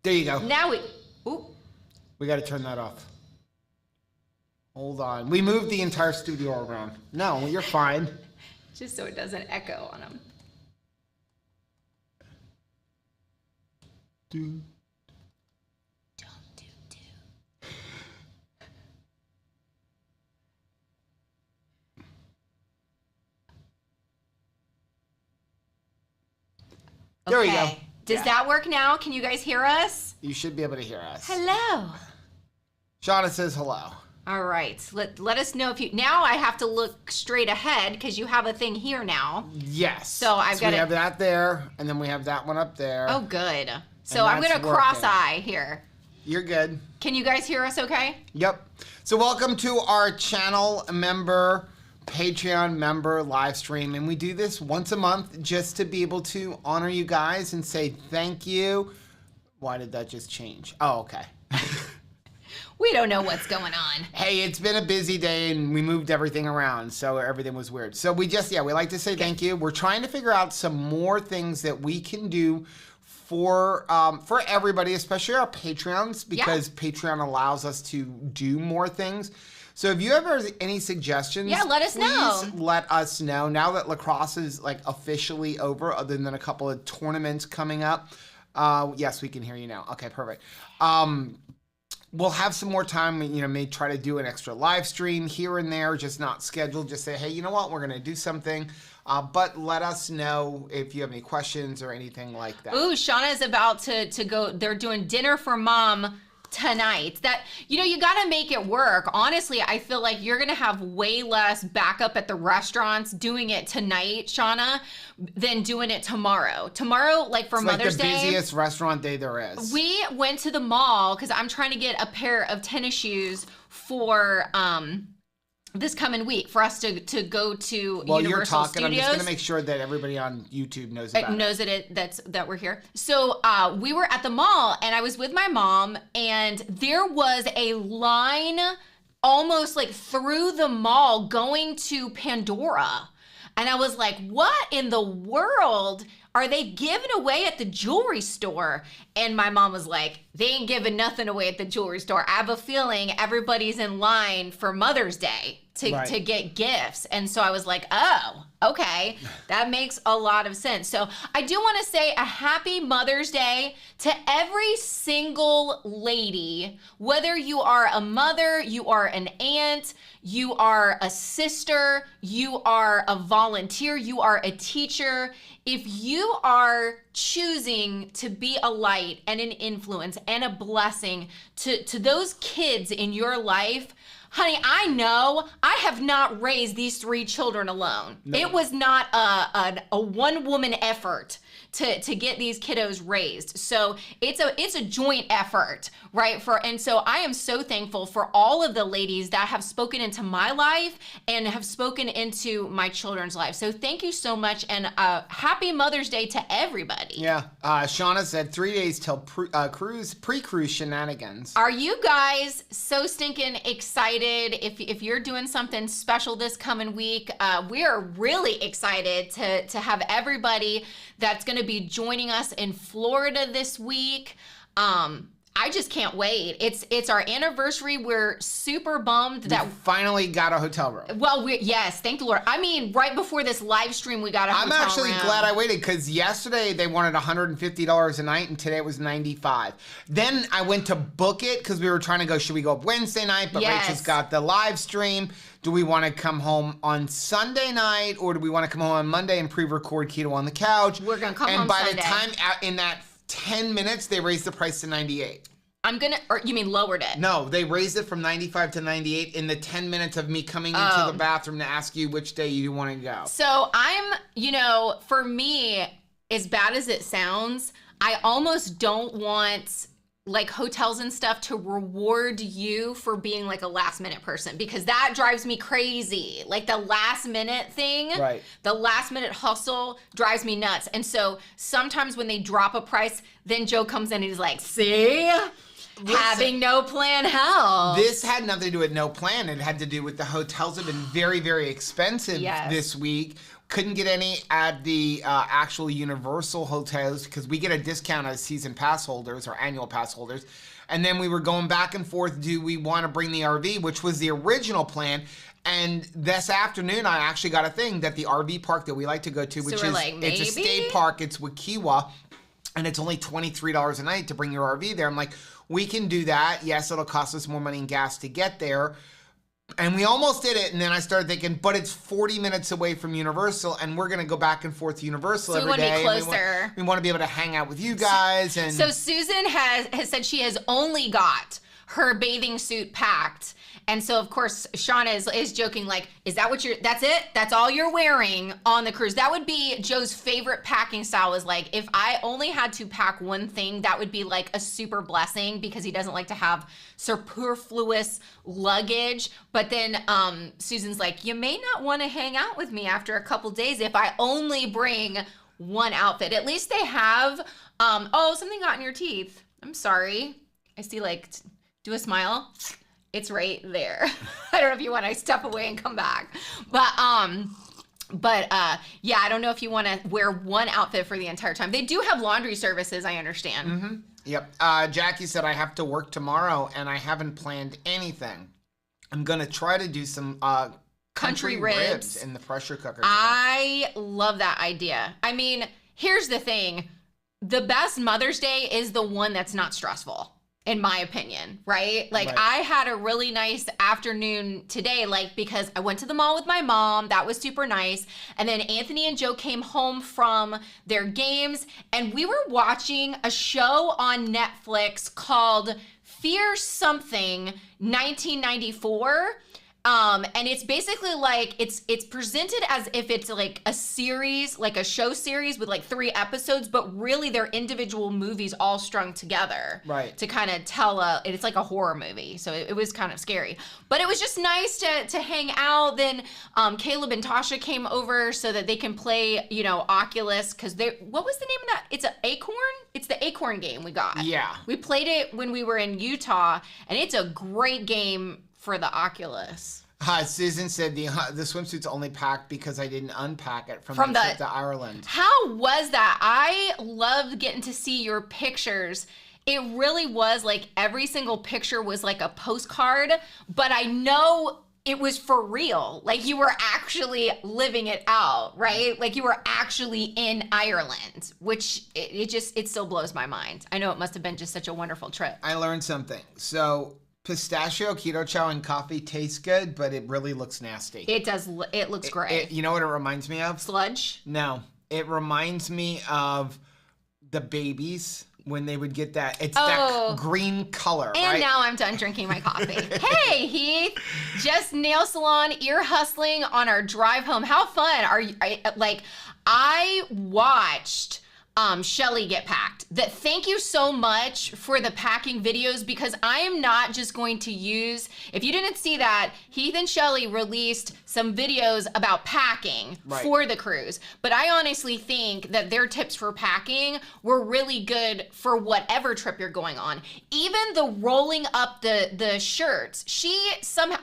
There you go. Now We got to turn that off. Hold on. We moved the entire studio around. No, you're fine. Just so it doesn't echo on them. Do. Don't do. There we go. Does that work now? Can you guys hear us? You should be able to hear us. Hello. Shauna says hello. All right. Let us know if you... Now I have to look straight ahead because you have a thing here now. Yes. So I've got we have that there, and then we have that one up there. Oh, good. So I'm going to cross-eye here. You're good. Can you guys hear us okay? Yep. So welcome to our channel member, Patreon member live stream. And we do this once a month just to be able to honor you guys and say thank you. Why did that just change? Oh, okay. We don't know what's going on. Hey, it's been a busy day and we moved everything around, so everything was weird. So we like to say thank you. We're trying to figure out some more things that we can do for everybody, especially our Patreons, because Patreon allows us to do more things. So if you have any suggestions, let us know. Please let us know. Now that lacrosse is like officially over, other than a couple of tournaments coming up. Yes, we can hear you now. Okay, perfect. We'll have some more time, may try to do an extra live stream here and there, just not scheduled. Just say, hey, you know what, we're going to do something. But let us know if you have any questions or anything like that. Ooh, Shauna is about to go. They're doing dinner for mom tonight. That, you got to make it work. Honestly, I feel like you're going to have way less backup at the restaurants doing it tonight, Shauna, than doing it tomorrow. Tomorrow, like for Mother's Day. It's like the busiest restaurant day there is. We went to the mall because I'm trying to get a pair of tennis shoes for this coming week for us to go to While Universal you're talking, Studios. I'm just going to make sure that everybody on YouTube knows about it. That we're here. So we were at the mall and I was with my mom and there was a line almost like through the mall going to Pandora. And I was like, what in the world are they giving away at the jewelry store? And my mom was like, they ain't giving nothing away at the jewelry store. I have a feeling everybody's in line for Mother's Day to get gifts. And so I was like, oh, okay, that makes a lot of sense. So I do want to say a happy Mother's Day to every single lady, whether you are a mother, you are an aunt, you are a sister, you are a volunteer, you are a teacher. If you are choosing to be a light and an influence and a blessing to those kids in your life, honey, I know I have not raised these 3 children alone. No. It was not a one-woman effort to get these kiddos raised. So it's a joint effort, right? And so I am so thankful for all of the ladies that have spoken into my life and have spoken into my children's life. So thank you so much, and happy Mother's Day to everybody. Yeah, Shauna said 3 days till pre-cruise shenanigans. Are you guys so stinking excited? If you're doing something special this coming week, we are really excited to have everybody that's going to be joining us in Florida this week. I just can't wait. It's our anniversary. We're super bummed that we finally got a hotel room. Well, yes, thank the Lord. I mean, right before this live stream, we got a hotel room. I'm actually glad I waited because yesterday they wanted $150 a night and today it was $95. Then I went to book it because we were trying to go, should we go up Wednesday night? But yes. Rachel's got the live stream. Do we want to come home on Sunday night or do we want to come home on Monday and pre-record Keto on the Couch? We're going to come home And by Sunday. the time in that 10 minutes, they raised the price to $98. Or you mean lowered it? No, they raised it from $95 to $98 in the 10 minutes of me coming into the bathroom to ask you which day you want to go. So I'm, for me, as bad as it sounds, I almost don't want like hotels and stuff to reward you for being like a last minute person, because that drives me crazy. Like the last minute thing, right. The last minute hustle drives me nuts. And so sometimes when they drop a price, then Joe comes in and he's like, see? Having no plan helps. This had nothing to do with no plan. It had to do with the hotels have been very, very expensive this week Couldn't get any at the actual Universal hotels because we get a discount as season pass holders or annual pass holders. And then we were going back and forth, do we want to bring the RV, which was the original plan. And this afternoon, I actually got a thing that the RV park that we like to go to, which is it's a state park, it's Wakiwa, and it's only $23 a night to bring your RV there. I'm like, we can do that. Yes, it'll cost us more money in gas to get there. And we almost did it, and then I started thinking, but it's 40 minutes away from Universal, and we're going to go back and forth to Universal every day. We want to be closer. We want to be able to hang out with you guys. And so Susan has said she has only got her bathing suit packed. And so, of course, Shauna is joking, like, is that what that's it? That's all you're wearing on the cruise? That would be Joe's favorite packing style, is like, if I only had to pack one thing, that would be like a super blessing, because he doesn't like to have superfluous luggage. But then Susan's like, you may not want to hang out with me after a couple days if I only bring one outfit. At least they have, oh, something got in your teeth. I'm sorry. I see, like, do a smile. It's right there. I don't know if you want to step away and come back. But yeah, I don't know if you want to wear one outfit for the entire time. They do have laundry services, I understand. Mm-hmm. Yep. Jackie said, I have to work tomorrow and I haven't planned anything. I'm going to try to do some country ribs in the pressure cooker today. I love that idea. I mean, here's the thing. The best Mother's Day is the one that's not stressful, in my opinion, right? Like, right. I had a really nice afternoon today, like, because I went to the mall with my mom. That was super nice. And then Anthony and Joe came home from their games, and we were watching a show on Netflix called Fear Something 1994. And it's basically like, it's presented as if it's like a series, like a show series with like 3 episodes, but really they're individual movies all strung together. Right. To kind of tell it's like a horror movie. So it was kind of scary, but it was just nice to hang out. Then, Caleb and Tasha came over so that they can play, you know, Oculus. Cause what was the name of that? It's an Acorn? It's the Acorn game we got. Yeah. We played it when we were in Utah, and it's a great game for the Oculus. Susan said the swimsuit's only packed because I didn't unpack it from the trip to Ireland. How was that? I loved getting to see your pictures. It really was like every single picture was like a postcard, but I know it was for real. Like, you were actually living it out, right? Like, you were actually in Ireland, which it still blows my mind. I know it must have been just such a wonderful trip. I learned something. So pistachio keto chow and coffee tastes good, but it really looks nasty. It does. It looks great. You know what it reminds me of? Sludge? No. It reminds me of the babies when they would get that. It's that green color, and right? now I'm done drinking my coffee. Hey, Heath. Just nail salon, ear hustling on our drive home. How fun. I watched Shelly get packed. Thank you so much for the packing videos, because I am not just going to use, if you didn't see that, Heath and Shelly released some videos about packing for the cruise. But I honestly think that their tips for packing were really good for whatever trip you're going on. Even the rolling up the shirts.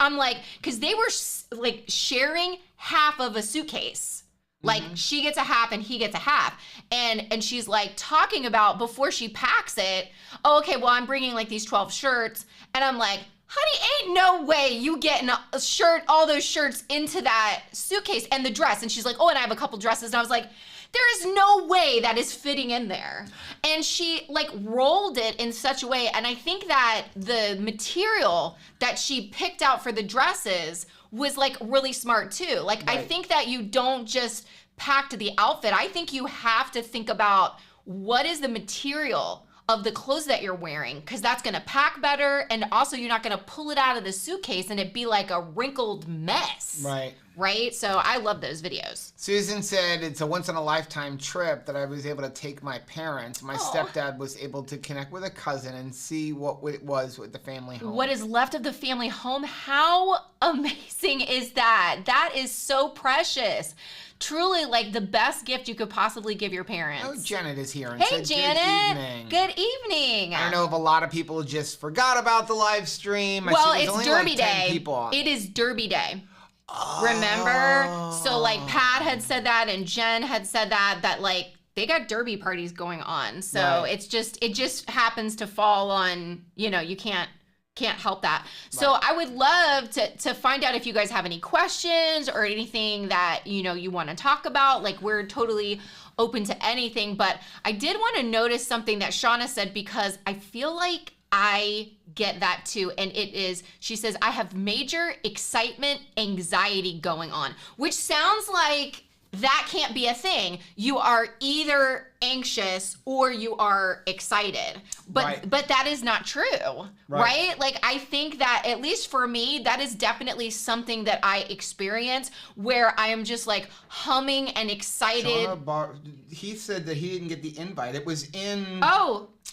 I'm like, because they were like sharing half of a suitcase. Like, she gets a half and he gets a half. And she's like talking about, before she packs it, oh, okay, well, I'm bringing like these 12 shirts. And I'm like, honey, ain't no way you getting a shirt, all those shirts into that suitcase, and the dress. And she's like, oh, and I have a couple dresses. And I was like, there is no way that is fitting in there. And she like rolled it in such a way. And I think that the material that she picked out for the dresses was like really smart too. Like, right. I think that you don't just pack to the outfit. I think you have to think about what is the material of the clothes that you're wearing, because that's going to pack better, and also you're not going to pull it out of the suitcase and it be like a wrinkled mess. Right? So I love those videos. Susan said it's a once-in-a-lifetime trip that I was able to take my parents. My stepdad was able to connect with a cousin and see what it was with the family home. What is left of the family home? How amazing is that? That is so precious. Truly, like, the best gift you could possibly give your parents. Oh, Janet is here and hey, said, Janet. Good evening. Good evening. I don't know if a lot of people just forgot about the live stream. Well, it's only Derby like 10 Day. people on. It is Derby Day. Remember? So like Pat had said that and Jen had said that like they got derby parties going on. So Right. it just happens to fall on, you can't help that. So I would love to find out if you guys have any questions or anything that, you want to talk about. Like we're totally open to anything, but I did want to notice something that Shauna said, because I feel like I get that too. And it is, she says, I have major excitement, anxiety going on, which sounds like that can't be a thing. You are either anxious or you are excited, but that is not true, right? Like I think that, at least for me, that is definitely something that I experience, where I am just like humming and excited. He said that he didn't get the invite. It was in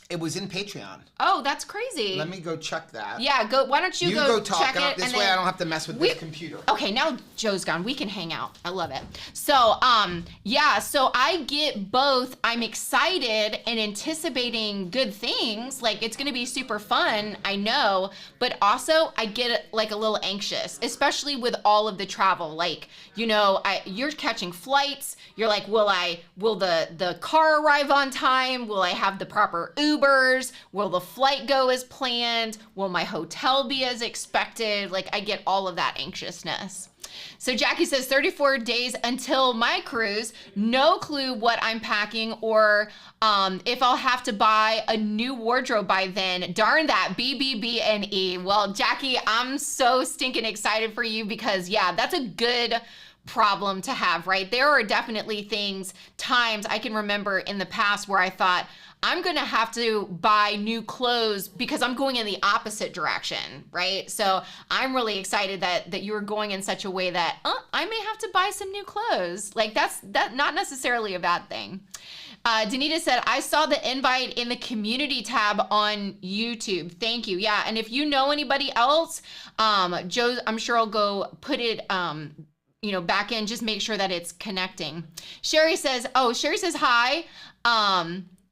Patreon. Oh, that's crazy. Let me go check that. Yeah, go. Why don't you go talk check it? This way I don't have to mess with this computer. Okay, now Joe's gone. We can hang out. I love it. So, yeah, so I get both. I'm excited and anticipating good things. Like, it's going to be super fun, I know. But also, I get, like, a little anxious, especially with all of the travel. Like, you're catching flights. You're like, will the car arrive on time? Will I have the proper Ubers? Will the flight go as planned? Will my hotel be as expected? Like, I get all of that anxiousness. So Jackie says 34 days until my cruise. No clue what I'm packing or if I'll have to buy a new wardrobe by then. Darn that, BBBNE. Well, Jackie, I'm so stinking excited for you, because yeah, that's a good problem to have, right? There are definitely times I can remember in the past where I thought, I'm going to have to buy new clothes because I'm going in the opposite direction, right? So I'm really excited that you were going in such a way that I may have to buy some new clothes. Like that's not necessarily a bad thing. Danita said, I saw the invite in the community tab on YouTube. Thank you. Yeah, and if you know anybody else, Joe, I'm sure I'll go put it back in, just make sure that it's connecting. Sherry says hi.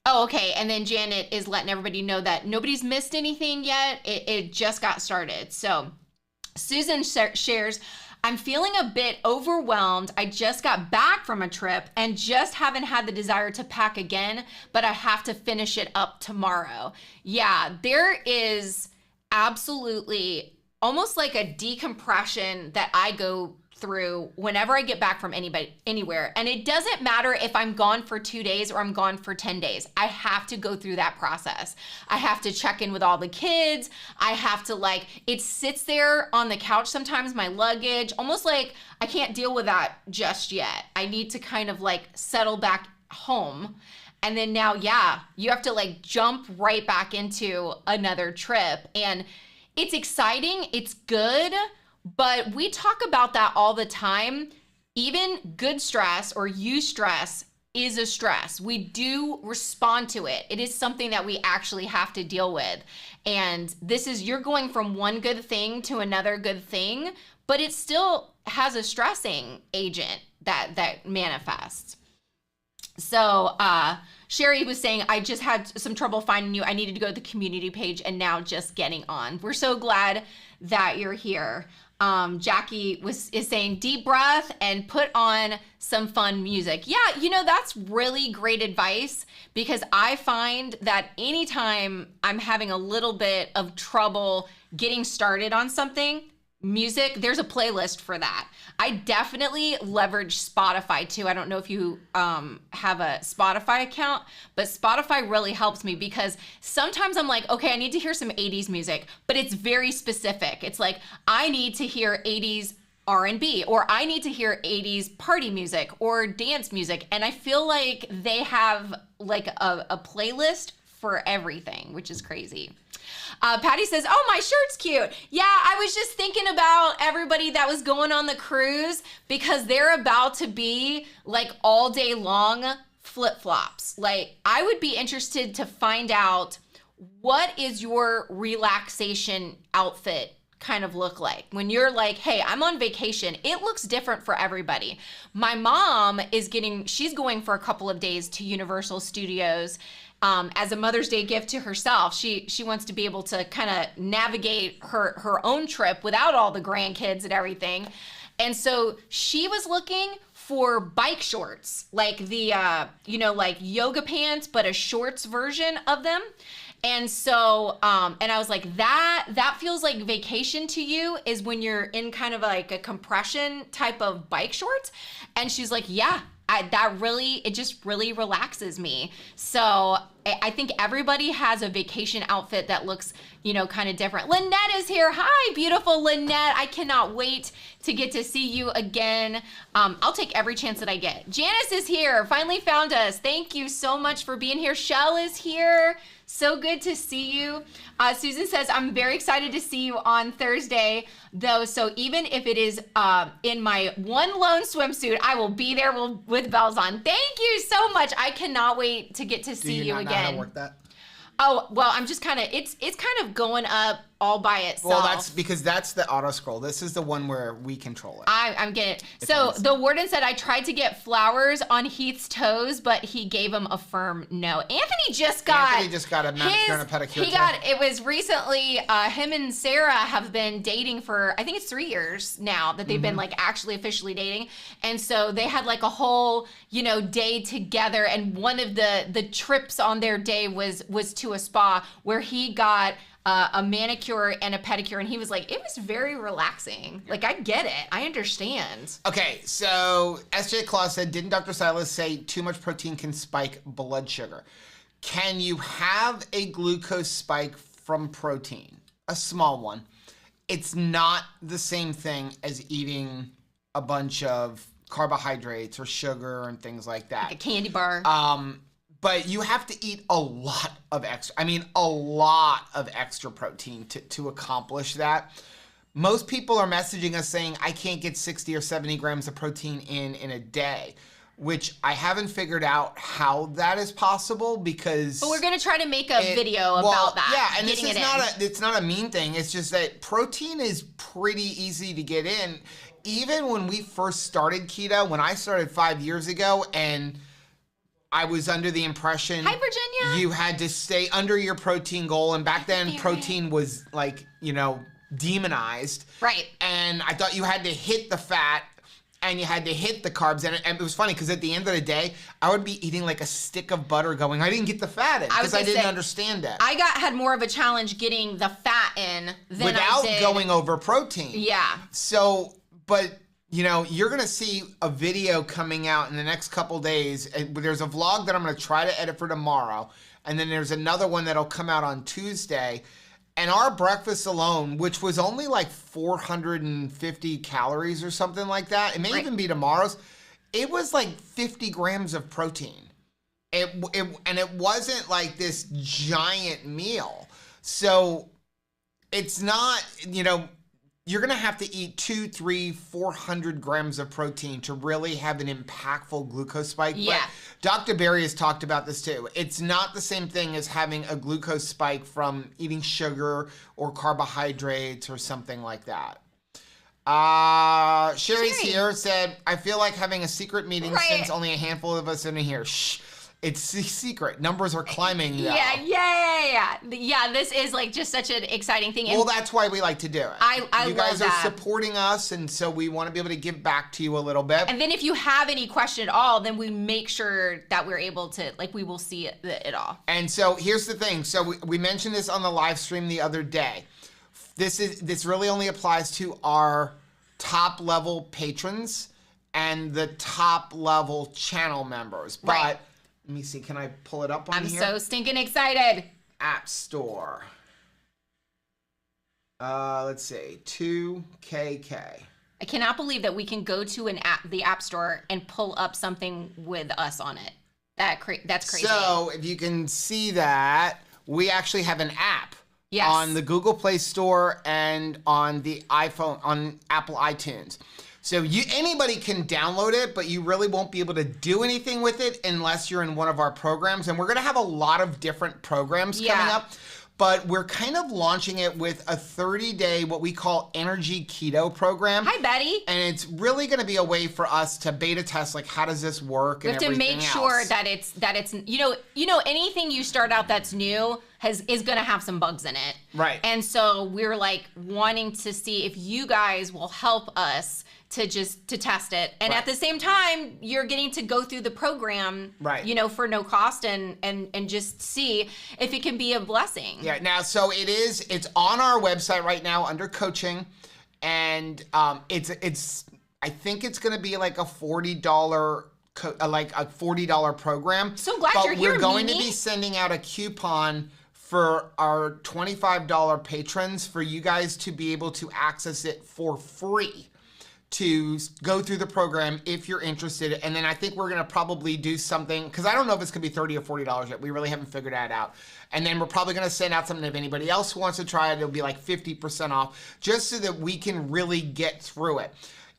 Oh, okay. And then Janet is letting everybody know that nobody's missed anything yet. It just got started. So Susan shares, I'm feeling a bit overwhelmed. I just got back from a trip and just haven't had the desire to pack again, but I have to finish it up tomorrow. Yeah, there is absolutely almost like a decompression that I go through whenever I get back from anywhere. And it doesn't matter if I'm gone for 2 days or I'm gone for 10 days. I have to go through that process. I have to check in with all the kids. I have to it sits there on the couch sometimes, my luggage, almost like I can't deal with that just yet. I need to kind of settle back home. And then now, yeah, you have to jump right back into another trip. And it's exciting. It's good. But we talk about that all the time. Even good stress or eustress is a stress. We do respond to it. It is something that we actually have to deal with. And you're going from one good thing to another good thing, but it still has a stressing agent that manifests. So Sherry was saying, I just had some trouble finding you. I needed to go to the community page and now just getting on. We're so glad that you're here. Jackie is saying deep breath and put on some fun music. Yeah, that's really great advice, because I find that anytime I'm having a little bit of trouble getting started on something, music, there's a playlist for that. I definitely leverage Spotify too. I don't know if you have a Spotify account, but Spotify really helps me, because sometimes I'm like, okay, I need to hear some 80s music, but it's very specific. It's like, I need to hear 80s R&B, or I need to hear 80s party music or dance music. And I feel like they have a playlist for everything, which is crazy. Patty says, oh, my shirt's cute. Yeah, I was just thinking about everybody that was going on the cruise, because they're about to be all day long flip-flops. I would be interested to find out, what is your relaxation outfit kind of look like when you're hey, I'm on vacation? It looks different for everybody. My mom she's going for a couple of days to Universal Studios as a Mother's Day gift to herself. She wants to be able to kind of navigate her own trip without all the grandkids and everything. And so she was looking for bike shorts, like the, like yoga pants, but a shorts version of them. And so, and I was like, that feels like vacation to you is when you're in kind of like a compression type of bike shorts. And she's like, yeah, it just really relaxes me. So I think everybody has a vacation outfit that looks, kind of different. Lynette is here. Hi, beautiful Lynette. I cannot wait to get to see you again. I'll take every chance that I get. Janice is here. Finally found us. Thank you so much for being here. Shell is here. So good to see you. Susan says, I'm very excited to see you on Thursday, though. So even if it is in my one lone swimsuit, I will be there with bells on. Thank you so much. I cannot wait to get to see you again. Know how to work that? Oh, well, I'm just kind of, it's kind of going up all by itself. Well, that's because that's the auto scroll. This is the one where we control it. I'm getting it. So the warden said, I tried to get flowers on Heath's toes, but he gave him a firm no. Anthony just got a manicure and a pedicure. It was recently, him and Sarah have been dating for, I think it's 3 years now that they've been like actually officially dating. And so they had like a whole, day together. And one of the trips on their day was to a spa where he got a manicure and a pedicure, and he was like, it was very relaxing. Like, I get it. I understand. Okay, so SJ Claus said, didn't Dr. Silas say too much protein can spike blood sugar? Can you have a glucose spike from protein? A small one. It's not the same thing as eating a bunch of carbohydrates or sugar and things like that. Like a candy bar. But you have to eat a lot of extra protein to accomplish that. Most people are messaging us saying, I can't get 60 or 70 grams of protein in a day, which I haven't figured out how that is possible because... But we're going to try to make a video about that. Yeah, and it's not a mean thing. It's just that protein is pretty easy to get in. Even when we first started keto, when I started 5 years ago, and I was under the impression Hi, Virginia. You had to stay under your protein goal, and back then protein was like, demonized. Right. And I thought you had to hit the fat and you had to hit the carbs. And it was funny because at the end of the day, I would be eating like a stick of butter going, I didn't get the fat in because I didn't understand that. I had more of a challenge getting the fat in than without I did. Going over protein. Yeah. So, but... you're going to see a video coming out in the next couple days. There's a vlog that I'm going to try to edit for tomorrow. And then there's another one that'll come out on Tuesday. And our breakfast alone, which was only like 450 calories or something like that. It may even be tomorrow's. It was like 50 grams of protein. And it wasn't like this giant meal. So it's not, you're going to have to eat 200, 300, 400 grams of protein to really have an impactful glucose spike. Yeah. But Dr. Berry has talked about this too. It's not the same thing as having a glucose spike from eating sugar or carbohydrates or something like that. Sherry's here, said, I feel like having a secret meeting since only a handful of us are in here. Shh. It's secret. Numbers are climbing now. Yeah, this is like just such an exciting thing. Well, that's why we like to do it. You guys are supporting us, and so we want to be able to give back to you a little bit. And then if you have any question at all, then we make sure that we're able to, we will see it all. And so here's the thing. So we mentioned this on the live stream the other day. This really only applies to our top level patrons and the top level channel members. But let me see. Can I pull it up on here? I'm so stinking excited. App Store. Let's see. 2KK. I cannot believe that we can go to the App Store and pull up something with us on it. That's crazy. So if you can see that, we actually have an app on the Google Play Store and on the iPhone, on Apple iTunes. So anybody can download it, but you really won't be able to do anything with it unless you're in one of our programs. And we're going to have a lot of different programs coming up. But we're kind of launching it with a 30-day, what we call energy keto program. Hi, Betty. And it's really going to be a way for us to beta test, like, how does this work? We have to make sure that it's anything you start out that's new is going to have some bugs in it. Right. And so we're like wanting to see if you guys will help us to test it. And at the same time, you're getting to go through the program, you know, for no cost and just see if it can be a blessing. Yeah. Now, so it's on our website right now under coaching, and it's I think it's going to be like a $40 program. So glad but you're here, we're going Mimi. to be sending out a coupon for our $25 patrons for you guys to be able to access it for free to go through the program if you're interested. And then I think we're going to probably do something, because I don't know if it's going to be $30 or $40 yet. We really haven't figured that out. And then we're probably going to send out something if anybody else wants to try it. It'll be like 50% off, just so that we can really get through it.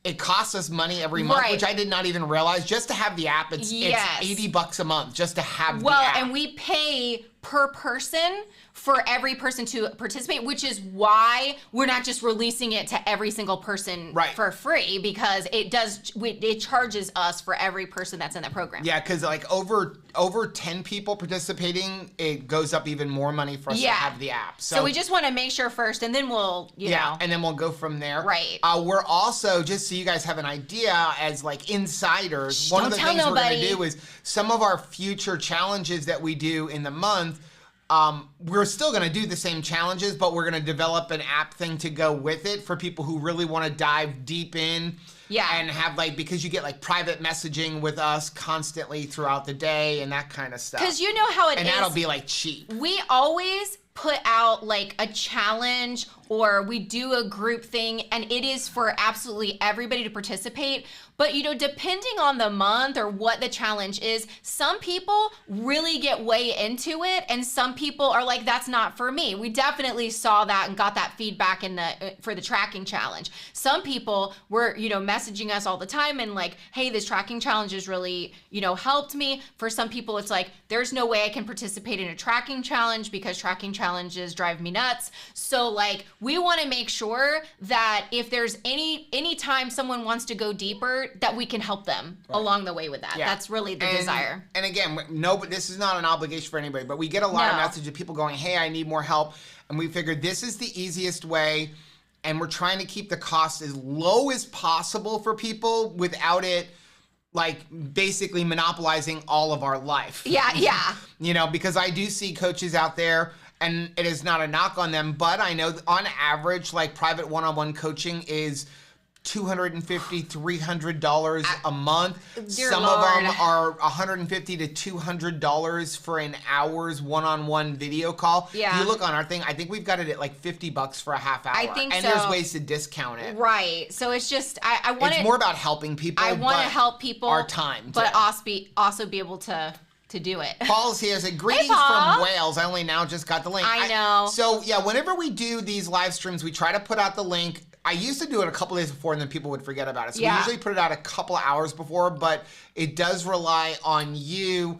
It costs us money every month, which I did not even realize. Just to have the app, it's $80 a month just to have the app. And we pay per person for every person to participate, which is why we're not just releasing it to every single person for free, because it charges us for every person that's in the program. Yeah, because like over 10 people participating, it goes up even more money for us to have the app. So we just want to make sure first, and then we'll, you know. And then we'll go from there. Right. We're also, just so you guys have an idea, as like insiders, one of the things we're going to do is some of our future challenges that we do in the month, we're still going to do the same challenges, but we're going to develop an app thing to go with it for people who really want to dive deep in. And have like, because you get like private messaging with us constantly throughout the day and that kind of stuff. Because you know how it is. And that'll be like cheap. We always put out like a challenge, or we do a group thing, and it is for absolutely everybody to participate. But, you know, depending on the month or what the challenge is, some people really get way into it, and some people are like, that's not for me. We definitely saw that and got that feedback for the tracking challenge. Some people were, you know, messaging us all the time and like, hey, this tracking challenge has really, you know, helped me. For some people, it's like, there's no way I can participate in a tracking challenge because tracking challenges drive me nuts. So like, we want to make sure that if there's any time someone wants to go deeper, that we can help them along the way with that. That's really the desire. And again, but this is not an obligation for anybody, but we get a lot of messages of people going, hey, I need more help. And we figured this is the easiest way, and we're trying to keep the cost as low as possible for people without it like basically monopolizing all of our life. Yeah. You know, because I do see coaches out there, and it is not a knock on them, but I know on average, like private one-on-one coaching is $250, $300 a month. Some of them are $150 to $200 for an hour's one-on-one video call. Yeah. If you look on our thing, I think we've got it at like $50 for a half hour. I think and there's ways to discount it. Right. So it's just, I want It's more about helping people. I want to help people. Our time. But also be able to do it. Paul's here. Said, greetings from Wales. I only now just got the link. I know. So yeah, whenever we do these live streams, we try to put out the link. I used to do it a couple days before, and then people would forget about it. So we usually put it out a couple of hours before, but it does rely on you.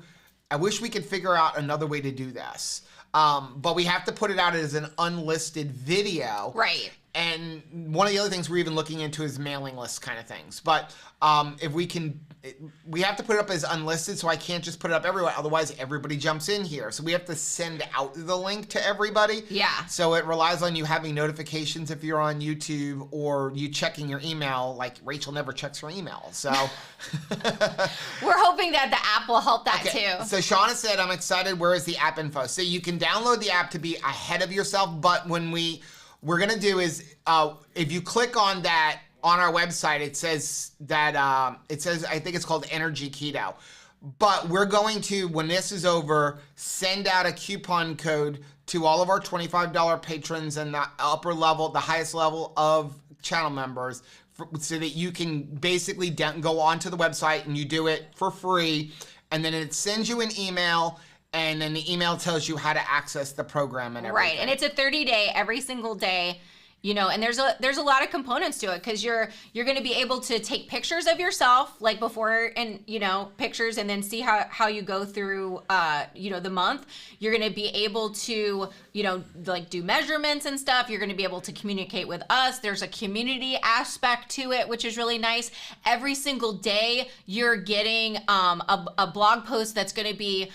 I wish we could figure out another way to do this. But we have to put it out as an unlisted video. Right. And one of the other things we're even looking into is mailing list kind of things. But if we can, we have to put it up as unlisted, so I can't just put it up everywhere. Otherwise, everybody jumps in here. So we have to send out the link to everybody. Yeah. So it relies on you having notifications if you're on YouTube, or you checking your email. Like Rachel never checks her email. So we're hoping that the app will help that too. So Shauna said, I'm excited. Where is the app info? So you can download the app to be ahead of yourself. But when we're going to do is, if you click on that, on our website, it says that, I think it's called Energy Keto. But we're going to, when this is over, send out a coupon code to all of our $25 patrons and the upper level, the highest level of channel members, so that you can basically go onto the website and you do it for free. And then it sends you an email, and then the email tells you how to access the program and everything. Right, and it's a 30-day, every single day. You know, and there's a lot of components to it, because you're going to be able to take pictures of yourself, like before, and you know, pictures, and then see how you go through you know, the month. You're going to be able to, you know, like do measurements and stuff. You're going to be able to communicate with us. There's a community aspect to it, which is really nice. Every single day you're getting a blog post that's going to be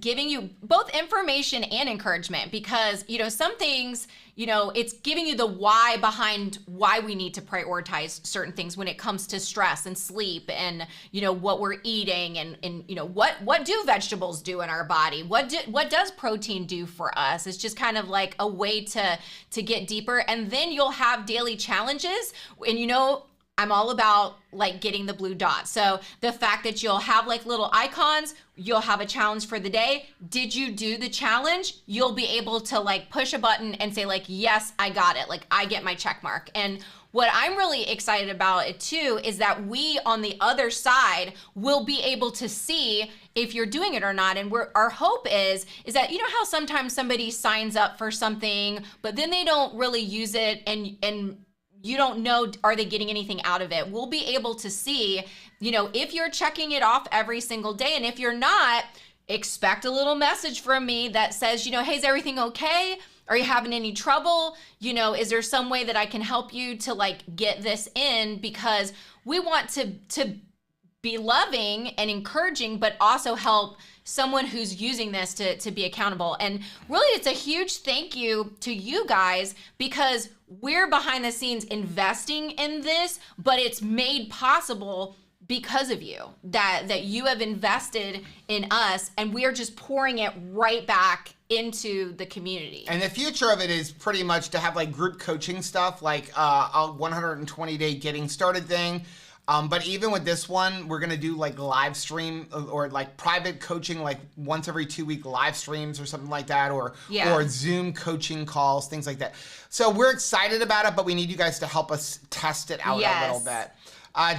giving you both information and encouragement, because, you know, some things, you know, it's giving you the why behind why we need to prioritize certain things when it comes to stress and sleep and, you know, what we're eating and you know, what do vegetables do in our body? What does protein do for us? It's just kind of like a way to get deeper. And then you'll have daily challenges, and, you know, I'm all about like getting the blue dot. So the fact that you'll have like little icons, you'll have a challenge for the day. Did you do the challenge? You'll be able to like push a button and say like, yes, I got it. Like I get my check mark. And what I'm really excited about it too is that we on the other side will be able to see if you're doing it or not. And our hope is that, you know how sometimes somebody signs up for something, but then they don't really use it, and you don't know, are they getting anything out of it? We'll be able to see, you know, if you're checking it off every single day. And if you're not, expect a little message from me that says, you know, hey, is everything okay? Are you having any trouble? You know, is there some way that I can help you to like get this in? Because we want to be loving and encouraging, but also help someone who's using this to be accountable. And really, it's a huge thank you to you guys, because we're behind the scenes investing in this, but it's made possible because of you, that you have invested in us, and we're just pouring it right back into the community. And the future of it is pretty much to have like group coaching stuff, like a 120-day getting started thing. But even with this one, we're gonna do like live stream or like private coaching, like once every 2 week live streams or something like that, or Zoom coaching calls, things like that. So we're excited about it, but we need you guys to help us test it out a little bit.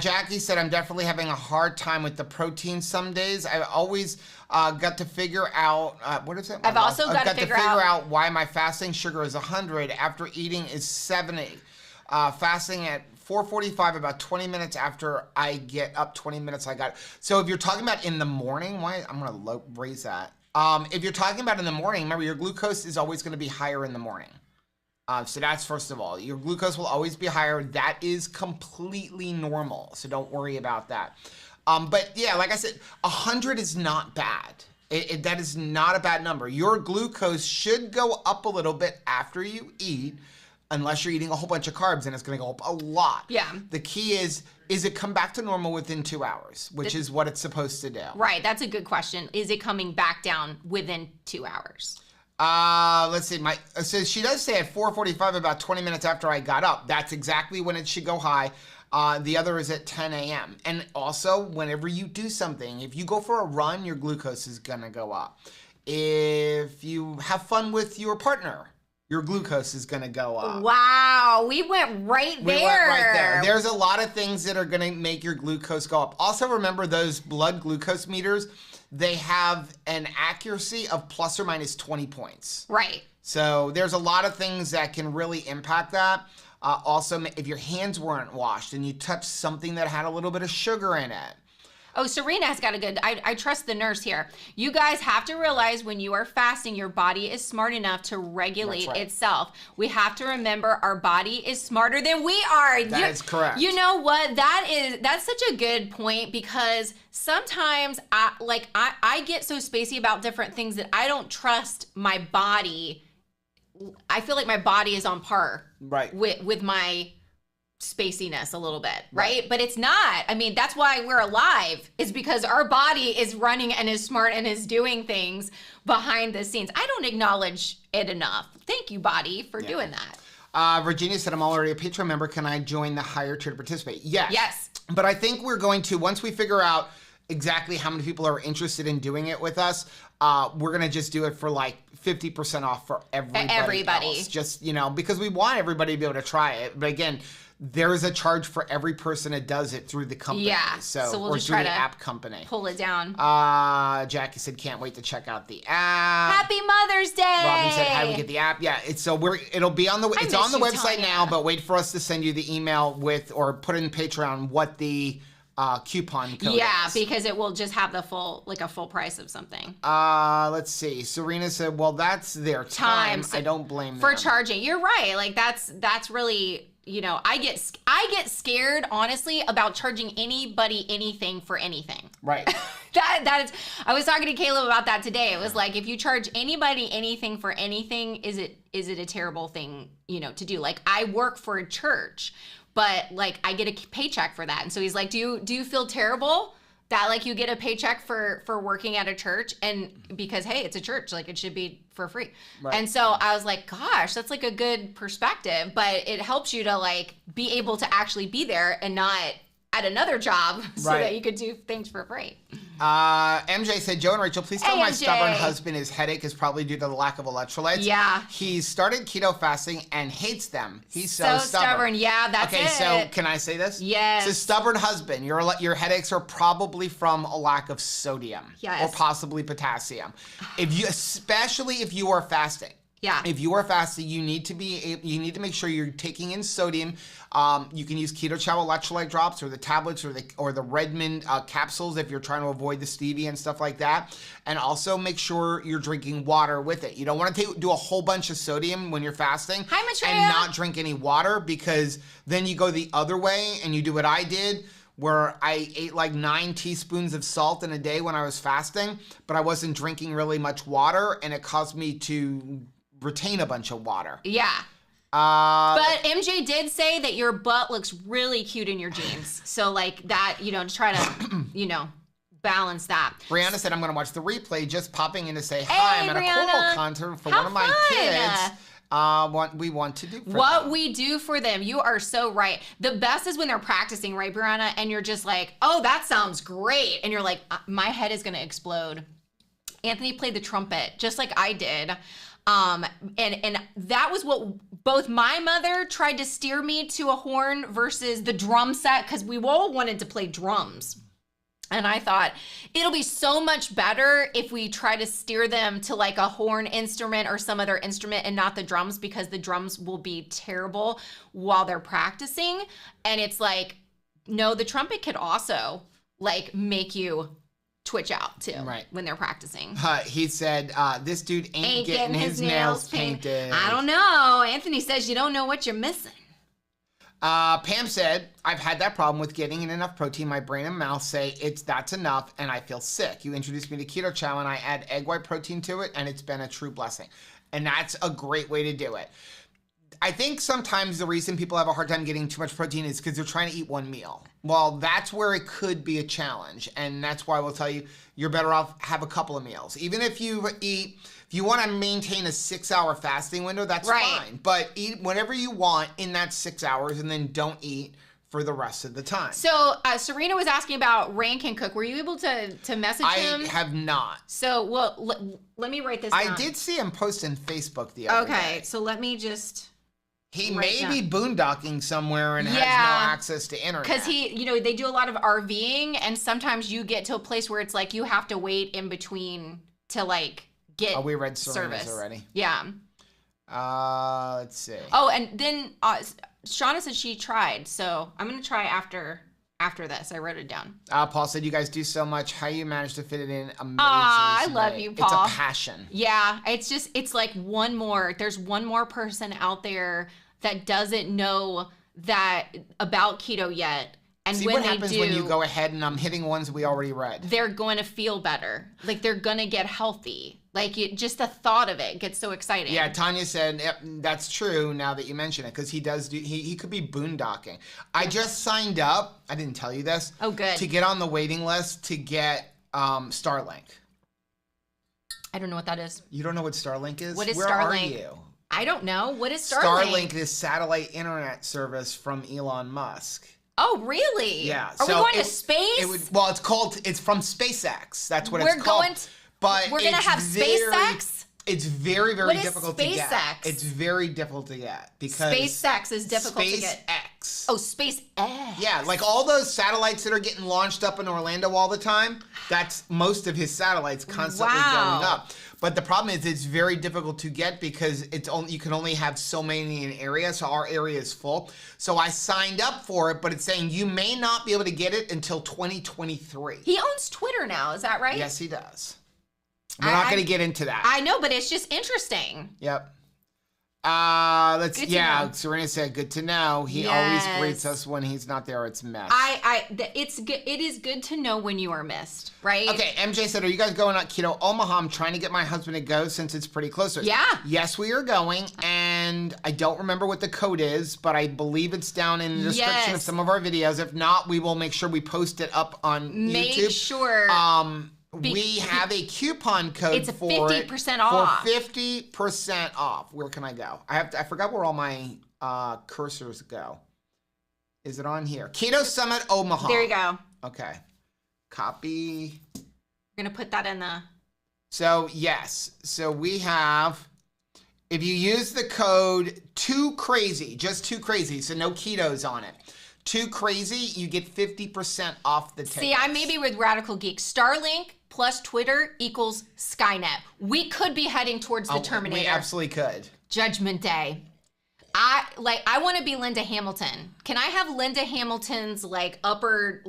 Jackie said, I'm definitely having a hard time with the protein some days. I've always got to figure out, what is it? I've also got to figure out why my fasting sugar is 100 after eating is 70. Fasting at 4:45, about 20 minutes after I get up, 20 minutes I got it. So if you're talking about in the morning, I'm gonna raise that. If you're talking about in the morning, remember your glucose is always gonna be higher in the morning. So that's first of all, your glucose will always be higher. That is completely normal, so don't worry about that. But yeah, like I said, 100 is not bad. That is not a bad number. Your glucose should go up a little bit after you eat, unless you're eating a whole bunch of carbs, and it's gonna go up a lot. Yeah. The key is it come back to normal within 2 hours, which is what it's supposed to do. Right, that's a good question. Is it coming back down within 2 hours? Let's see, so she does say at 4:45, about 20 minutes after I got up. That's exactly when it should go high. The other is at 10 a.m. And also, whenever you do something, if you go for a run, your glucose is gonna go up. If you have fun with your partner, your glucose is gonna go up. Wow, we went right there. We went right there. There's a lot of things that are gonna make your glucose go up. Also, remember those blood glucose meters, they have an accuracy of plus or minus 20 points. Right. So there's a lot of things that can really impact that. Also, if your hands weren't washed and you touched something that had a little bit of sugar in it. Oh, Serena has got a good, I trust the nurse here. You guys have to realize when you are fasting, your body is smart enough to regulate itself. We have to remember our body is smarter than we are. That is correct. You know what? That's such a good point, because sometimes I get so spacey about different things that I don't trust my body. I feel like my body is on par with my spaciness a little bit, right? But it's not. I mean, that's why we're alive, is because our body is running and is smart and is doing things behind the scenes. I don't acknowledge it enough. Thank you, body, for doing that. Virginia said, I'm already a Patreon member. Can I join the higher tier to participate? Yes. Yes. But I think we're going to, once we figure out exactly how many people are interested in doing it with us, we're going to just do it for like 50% off for everybody else. Just, you know, because we want everybody to be able to try it. But again, there is a charge for every person that does it through the company. Yeah, so we'll just try the to app company. Pull it down. Jackie said, can't wait to check out the app. Happy Mother's Day. Robin said, how do we get the app? Yeah, it'll be on the it's on the website now, but wait for us to send you the email with, or put in Patreon what the coupon code is. Because it will just have the full price of something. Let's see. Serena said, well, that's their time. So I don't blame them. For charging. You're right. Like that's really I get scared, honestly, about charging anybody anything for anything. Right. That is, I was talking to Caleb about that today. It was like, if you charge anybody anything for anything, is it a terrible thing, to do? Like, I work for a church, but like I get a paycheck for that. And so he's like, do you feel terrible that like you get a paycheck for working at a church? And because, hey, it's a church, like it should be for free. Right. And so I was like, gosh, that's like a good perspective, but it helps you to like be able to actually be there and not at another job so that you could do things for free. MJ said, Joe and Rachel, please tell my MJ. stubborn husband his headache is probably due to the lack of electrolytes. Yeah. He started keto fasting and hates them. He's so stubborn. Yeah, that's it. Okay, so can I say this? Yes. So stubborn husband, your headaches are probably from a lack of sodium. Yes. Or possibly potassium. Especially if you are fasting. Yeah. If you are fasting, you need to make sure you're taking in sodium. You can use Keto Chow electrolyte drops or the tablets or the Redmond capsules if you're trying to avoid the stevia and stuff like that. And also make sure you're drinking water with it. You don't want to do a whole bunch of sodium when you're fasting. Hi, Maitreya. And not drink any water, because then you go the other way and you do what I did, where I ate like 9 teaspoons of salt in a day when I was fasting, but I wasn't drinking really much water, and it caused me to retain a bunch of water. Yeah. But MJ did say that your butt looks really cute in your jeans. So like that, to try to, balance that. Brianna said, I'm going to watch the replay, just popping in to say hi. I'm at a choral concert for one of my kids. What we want to do for them. We do for them. You are so right. The best is when they're practicing, right, Brianna? And you're just like, oh, that sounds great. And you're like, my head is going to explode. Anthony played the trumpet, just like I did. And that was what both my mother tried to steer me to a horn versus the drum set, because we all wanted to play drums. And I thought it'll be so much better if we try to steer them to like a horn instrument or some other instrument and not the drums, because the drums will be terrible while they're practicing. And it's like, no, the trumpet could also like make you twitch out too, right, when they're practicing. He said, this dude ain't getting his nails painted. I don't know. Anthony says you don't know what you're missing. Pam said, I've had that problem with getting in enough protein. My brain and mouth say that's enough, and I feel sick. You introduced me to Keto Chow, and I add egg white protein to it, and it's been a true blessing. And that's a great way to do it. I think sometimes the reason people have a hard time getting too much protein is because they're trying to eat one meal. Well, that's where it could be a challenge. And that's why we'll tell you, you're better off have a couple of meals. Even if you want to maintain a 6-hour fasting window, that's fine. But eat whatever you want in that 6 hours, and then don't eat for the rest of the time. So Serena was asking about Rankin Cook. Were you able to message him? I have not. So, let me write this down. I did see him post on Facebook the other day. Okay, so let me just... He may be boondocking somewhere and has no access to internet. Because they do a lot of RVing, and sometimes you get to a place where it's like you have to wait in between to like get we read Serena's service already. Yeah. Let's see. Oh, and then Shauna said she tried, so I'm gonna try after this. I wrote it down. Paul said, you guys do so much. How you manage to fit it in? Amazing. I love you, Paul. It's a passion. Yeah, it's like there's one more person out there that doesn't know that about keto yet. And see when what happens they do, when you go ahead and I'm hitting ones we already read. They're going to feel better. Like they're going to get healthy. Like just the thought of it gets so exciting. Yeah, Tanya said, yep, that's true now that you mention it, because he does he could be boondocking. I just signed up, I didn't tell you this. Oh, good. To get on the waiting list to get Starlink. I don't know what that is. You don't know what Starlink is? What is Where Starlink? are you? I don't know. What is Starlink? Starlink is satellite internet service from Elon Musk. Oh, really? Yeah. Are we going to space? It's from SpaceX. That's what it's called. But we're going to have SpaceX? It's very, very difficult to get. SpaceX? It's very difficult to get because SpaceX is difficult to get. SpaceX. Oh, SpaceX. Yeah, like all those sataelites that are getting launched up in Orlando all the time, that's most of his satellites constantly going up. But the problem is it's very difficult to get because you can only have so many in an area, so our area is full. So I signed up for it, but it's saying you may not be able to get it until 2023. He owns Twitter now, is that right? Yes, he does. We're not going to get into that. I know, but it's just interesting. Yep. Serena said, good to know. He always greets us when he's not there. It's mess. It's good. It is good to know when you are missed, right? Okay, MJ said, are you guys going on keto Omaha? I'm trying to get my husband to go since it's pretty close to us. Yeah. Yes, we are going, and I don't remember what the code is, but I believe it's down in the description of some of our videos. If not, we will make sure we post it up on YouTube. Make sure. We have a coupon code it's for 50% off. For 50% off. Where can I go? I forgot where all my cursors go. Is it on here? Keto Summit Omaha. There you go. Okay. Copy. We're gonna put that in the. So yes. So we have. If you use the code 2krazy, just 2krazy, so no ketos on it. 2krazy, you get 50% off the tickets. See, I may be with Radical Geek. Starlink plus Twitter equals Skynet. We could be heading towards the Terminator. We absolutely could. Judgment Day. I want to be Linda Hamilton. Can I have Linda Hamilton's upper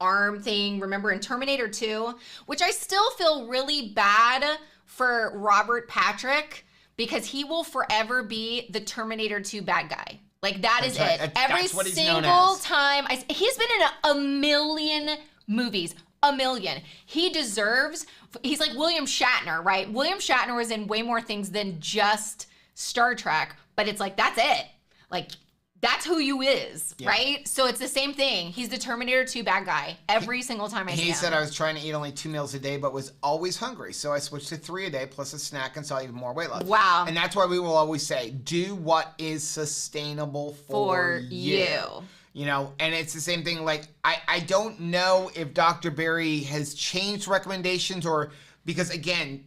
arm thing? Remember in Terminator 2, which I still feel really bad for Robert Patrick because he will forever be the Terminator 2 bad guy. That is it. Every single time. He's been in a million movies. A million. He deserves, he's like William Shatner, right? William Shatner was in way more things than just Star Trek, but it's that's it. That's who you is, right? So it's the same thing. He's the Terminator 2 bad guy every single time I see him. He said I was trying to eat only 2 meals a day, but was always hungry. So I switched to 3 a day plus a snack and saw even more weight loss. Wow. And that's why we will always say, do what is sustainable for you. And it's the same thing. I don't know if Dr. Berry has changed recommendations because again,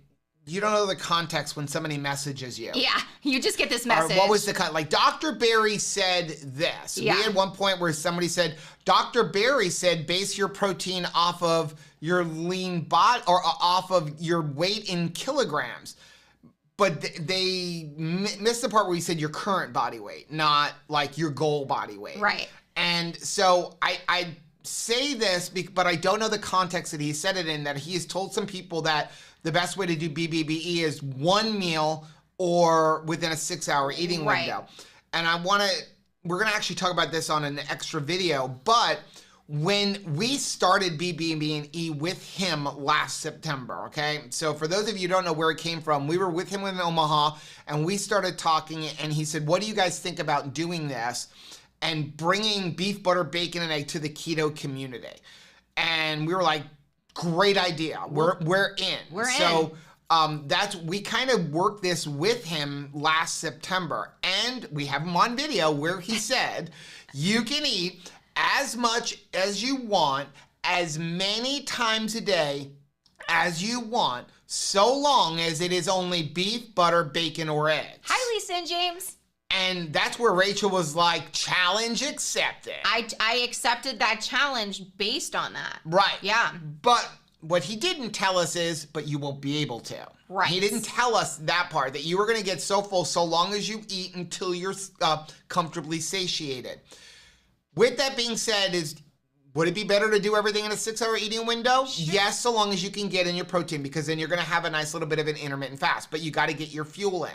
you don't know the context when somebody messages you. Yeah, you just get this message. Or what was the Dr. Berry said this. Yeah. We had one point where somebody said, Dr. Berry said, base your protein off of your lean body or off of your weight in kilograms. But they missed the part where he said your current body weight, not your goal body weight. Right. And so I say this, but I don't know the context that he said it in, that he has told some people that the best way to do BBBE is 1 meal or within a 6-hour eating window. And we're going to actually talk about this on an extra video, but when we started BBBE with him last September, okay? So for those of you who don't know where it came from, we were with him in Omaha and we started talking and he said, what do you guys think about doing this and bringing beef, butter, bacon, and egg to the keto community? And we were like, great idea. We're in. So we kind of worked this with him last September, and we have him on video where he said, you can eat as much as you want, as many times a day as you want, so long as it is only beef, butter, bacon, or eggs. Hi, Lisa and James. And that's where Rachel was like, challenge accepted. I accepted that challenge based on that. Right. Yeah. But what he didn't tell us is, but you won't be able to. Right. He didn't tell us that part, that you were going to get so full so long as you eat until you're comfortably satiated. With that being said, would it be better to do everything in a 6-hour eating window? Sure. Yes, so long as you can get in your protein, because then you're going to have a nice little bit of an intermittent fast, but you got to get your fuel in.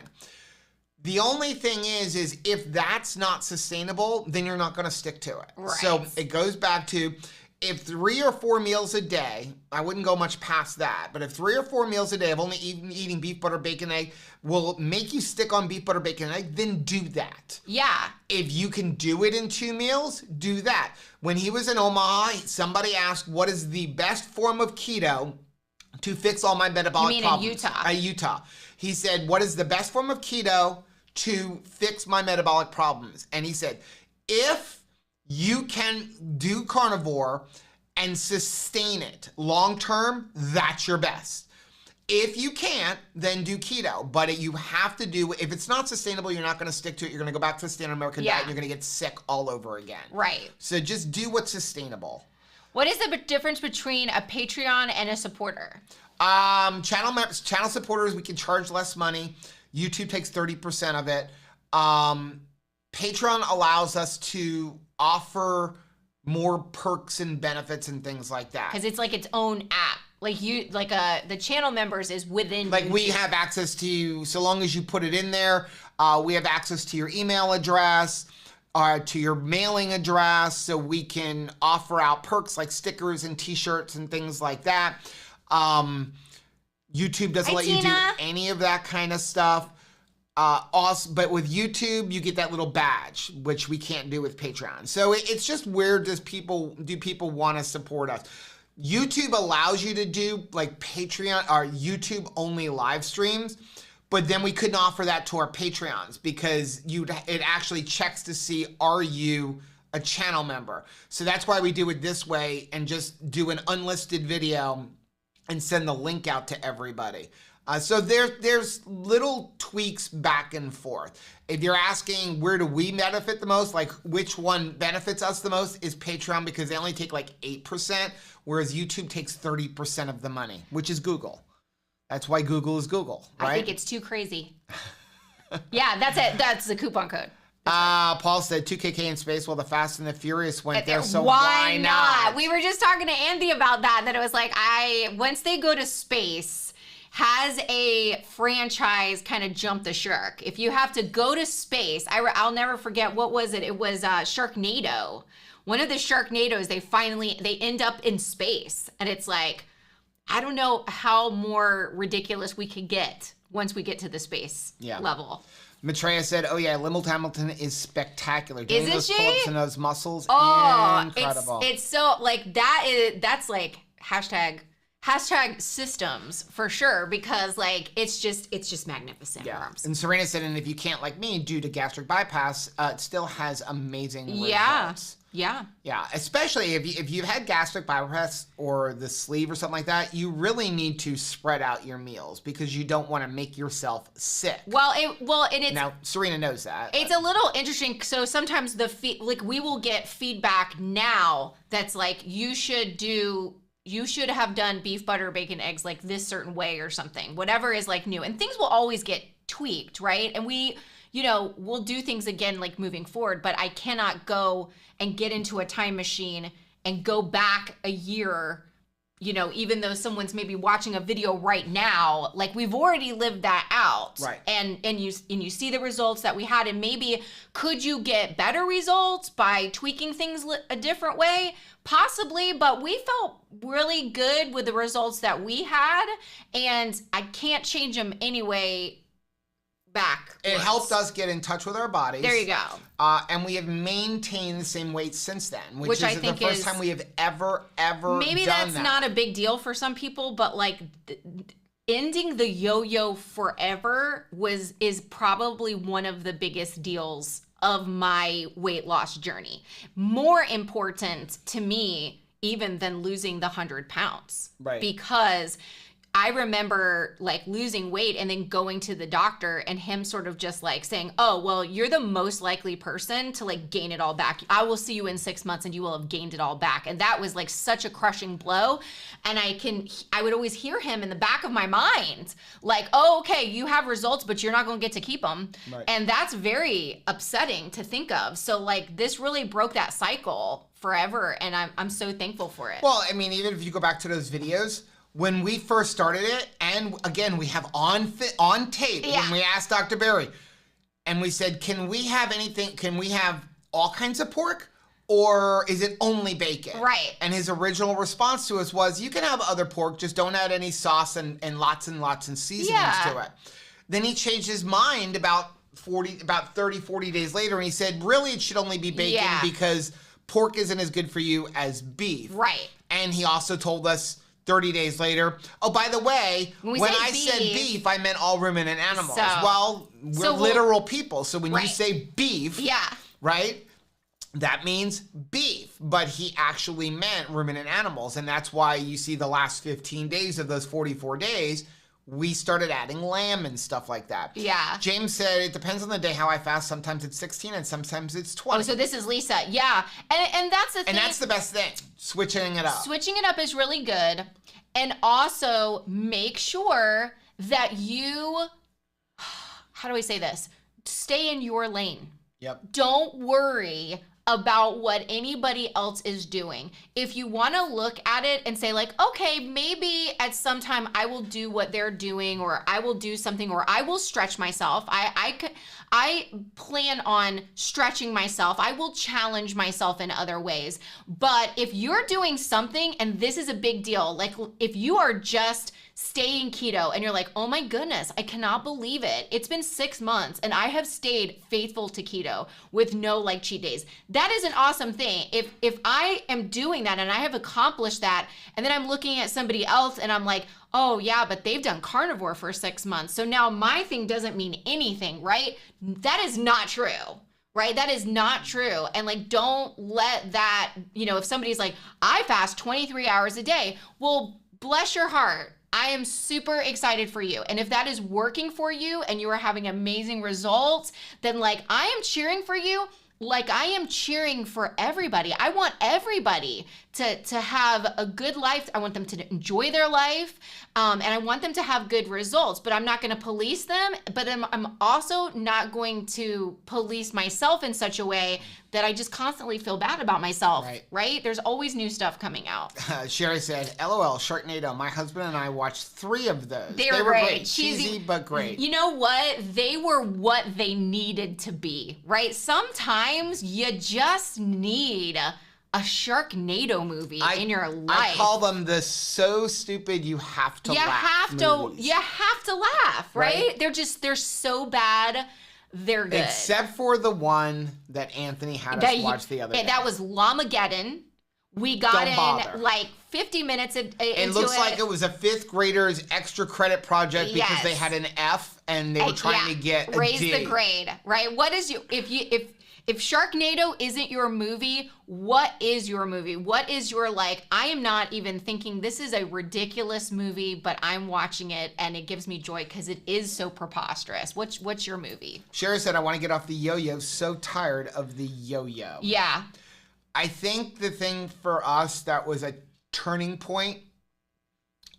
The only thing is if that's not sustainable, then you're not going to stick to it. Right. So it goes back to, if 3 or 4 meals a day, I wouldn't go much past that, but if 3 or 4 meals a day of only eating beef, butter, bacon, egg will make you stick on beef, butter, bacon, and egg, then do that. Yeah. If you can do it in 2 meals, do that. When he was in Omaha, somebody asked, what is the best form of keto to fix all my metabolic problems? You mean in Utah? Utah. He said, what is the best form of keto to fix my metabolic problems? And he said, if you can do carnivore and sustain it long term, that's your best. If you can't, then do keto. But you have to do, if it's not sustainable, you're not going to stick to it. You're going to go back to the standard American diet and you're going to get sick all over again. Right. So just do what's sustainable. What is the difference between a Patreon and a supporter? Channel supporters, we can charge less money. YouTube takes 30% of it. Patreon allows us to offer more perks and benefits and things like that. Because it's like its own app. The channel members is within YouTube. we have access to, so long as you put it in there, We have access to your email address, to your mailing address, so we can offer out perks like stickers and t-shirts and things like that. YouTube doesn't let you do any of that kind of stuff. Also, but with YouTube, you get that little badge, which we can't do with Patreon. So it's just where do people want to support us? YouTube allows you to do like Patreon or YouTube only live streams, but then we couldn't offer that to our Patreons because it actually checks to see, are you a channel member? So that's why we do it this way and just do an unlisted video and send the link out to everybody. So there's little tweaks back and forth. If you're asking where do we benefit the most, like which one benefits us the most, is Patreon, because they only take like 8%, whereas YouTube takes 30% of the money, which is Google. That's why Google is Google, right? I think it's too crazy. Yeah, that's it. That's the coupon code. Paul said 2KK in space while the Fast and the Furious went there, so why not? We were just talking to Andy about that it was like, once they go to space, has a franchise kind of jump the shark. If you have to go to space, I'll never forget, what was it? It was Sharknado. One of the Sharknados, they end up in space. And it's like, I don't know how more ridiculous we could get once we get to the space level. Maitreya said, oh yeah, Limel Hamilton is spectacular. Doing Isn't those she? pull-ups and those muscles, incredible. It's so, like, that's like hashtag systems for sure, because like it's just magnificent. Arms. And Serena said, and if you can't, like me, due to gastric bypass, it still has amazing results. Yeah. Especially if you've had gastric bypass or the sleeve or something like that, you really need to spread out your meals because you don't want to make yourself sick. Now Serena knows that. It's a little interesting. So sometimes we will get feedback now that's like, you should have done beef, butter, bacon, eggs like this certain way or something. Whatever is like new. And things will always get tweaked, right? And we'll do things again like moving forward, but I cannot go and get into a time machine and go back a year, even though someone's maybe watching a video right now, like we've already lived that out. Right. And you see the results that we had, and maybe could you get better results by tweaking things a different way? Possibly, but we felt really good with the results that we had, and I can't change them anyway back. It helped us get in touch with our bodies. There you go. And we have maintained the same weight since then, which I is think the first time we have ever maybe done that's not a big deal for some people, but like ending the yo-yo forever is probably one of the biggest deals of my weight loss journey. More important to me even than losing the 100 pounds. Right. Because I remember like losing weight and then going to the doctor and him sort of just like saying, oh, well, you're the most likely person to like gain it all back. I will see you in 6 months and you will have gained it all back. And that was like such a crushing blow. And I would always hear him in the back of my mind, like, oh, okay, you have results, but you're not going to get to keep them. Right. And that's very upsetting to think of. So like this really broke that cycle forever. And I'm so thankful for it. Well, I mean, even if you go back to those videos, when we first started it, and again, we have on tape, when we asked Dr. Berry, and we said, can we have all kinds of pork, or is it only bacon? Right. And his original response to us was, you can have other pork, just don't add any sauce and lots of seasonings to it. Then he changed his mind about 30, 40 days later, and he said, really, it should only be bacon because pork isn't as good for you as beef. Right. And he also told us 30 days later, oh, by the way, when I said beef, I meant all ruminant animals. Well, we're literal people. So when you say beef, right, that means beef. But he actually meant ruminant animals. And that's why you see the last 15 days of those 44 days, we started adding lamb and stuff like that. Yeah. James said, it depends on the day how I fast. Sometimes it's 16 and sometimes it's 20. Oh, so this is Lisa. Yeah. And that's the thing. And that's the best thing, switching it up. Switching it up is really good. And also make sure that you, how do I say this? Stay in your lane. Yep. Don't worry about what anybody else is doing. If you want to look at it and say like, okay, maybe at some time I will do what they're doing, or I will do something, or I will stretch myself. I plan on stretching myself. I will challenge myself in other ways. But if you're doing something, and this is a big deal, like if you are just staying keto and you're like, oh my goodness, I cannot believe it. It's been 6 months and I have stayed faithful to keto with no like cheat days. That is an awesome thing. If I am doing that and I have accomplished that, and then I'm looking at somebody else and I'm like, oh yeah, but they've done carnivore for 6 months. So now my thing doesn't mean anything, right? That is not true. Right? That is not true. And like, don't let that, if somebody's like, I fast 23 hours a day, well, bless your heart. I am super excited for you. And if that is working for you and you are having amazing results, then like, I am cheering for you. Like I am cheering for everybody. I want everybody to have a good life. I want them to enjoy their life. And I want them to have good results, but I'm not going to police them. But I'm also not going to police myself in such a way that I just constantly feel bad about myself, right? There's always new stuff coming out. Sherry said, LOL, Sharknado. My husband and I watched 3 of those. They were great. Cheesy, but great. You know what? They were what they needed to be, right? Sometimes you just need a Sharknado movie in your life. I call them the so stupid you have to laugh movies. You have to laugh, right? They're so bad. They're good. Except for the one that Anthony had us watch the other day. That was Lamageddon. We got in like 50 minutes into it. It looks like it was a 5th grader's extra credit project because they had an F and they were trying to get a raise D. the grade, right? What is if Sharknado isn't your movie, what is your movie? What is your like, I am not even thinking this is a ridiculous movie, but I'm watching it and it gives me joy because it is so preposterous. What's your movie? Sherry said, I want to get off the yo-yo. So tired of the yo-yo. Yeah. I think the thing for us that was a turning point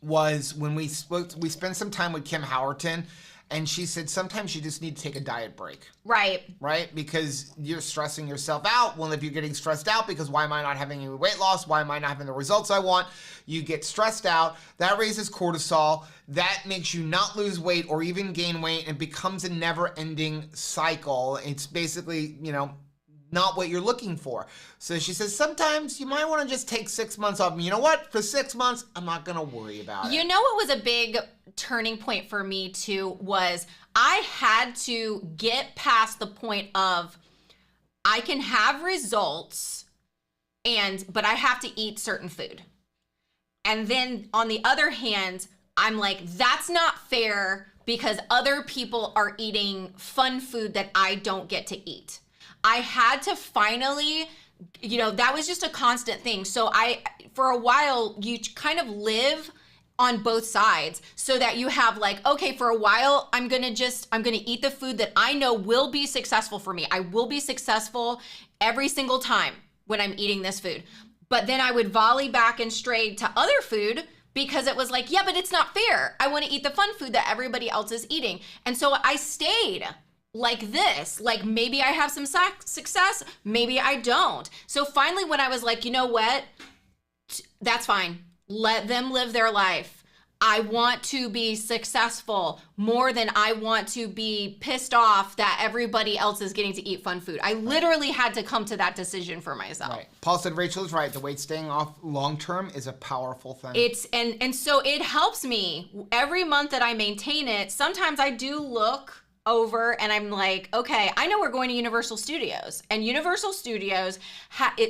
was when we spent some time with Kim Howerton. And she said, sometimes you just need to take a diet break. Right. Right? Because you're stressing yourself out. Well, if you're getting stressed out because why am I not having any weight loss? Why am I not having the results I want? You get stressed out. That raises cortisol. That makes you not lose weight or even gain weight. And becomes a never-ending cycle. It's basically, not what you're looking for. So she says, sometimes you might want to just take 6 months off. And you know what? For 6 months, I'm not going to worry about it. You know what was a big turning point for me too was I had to get past the point of I can have results but I have to eat certain food. And then on the other hand, I'm like, that's not fair because other people are eating fun food that I don't get to eat. I had to finally, that was just a constant thing. So for a while, you kind of live on both sides so that you have like, okay, for a while, I'm going to eat the food that I know will be successful for me. I will be successful every single time when I'm eating this food. But then I would volley back and stray to other food because it was like, yeah, but it's not fair. I want to eat the fun food that everybody else is eating. And so I stayed like this, like maybe I have some success, maybe I don't. So finally when I was like, you know what, that's fine. Let them live their life. I want to be successful more than I want to be pissed off that everybody else is getting to eat fun food. I literally had to come to that decision for myself. Right. Paul said Rachel is right. The weight staying off long term is a powerful thing. It's and so it helps me every month that I maintain it. Sometimes I do look over and I'm like, okay, I know we're going to Universal Studios, and Universal Studios,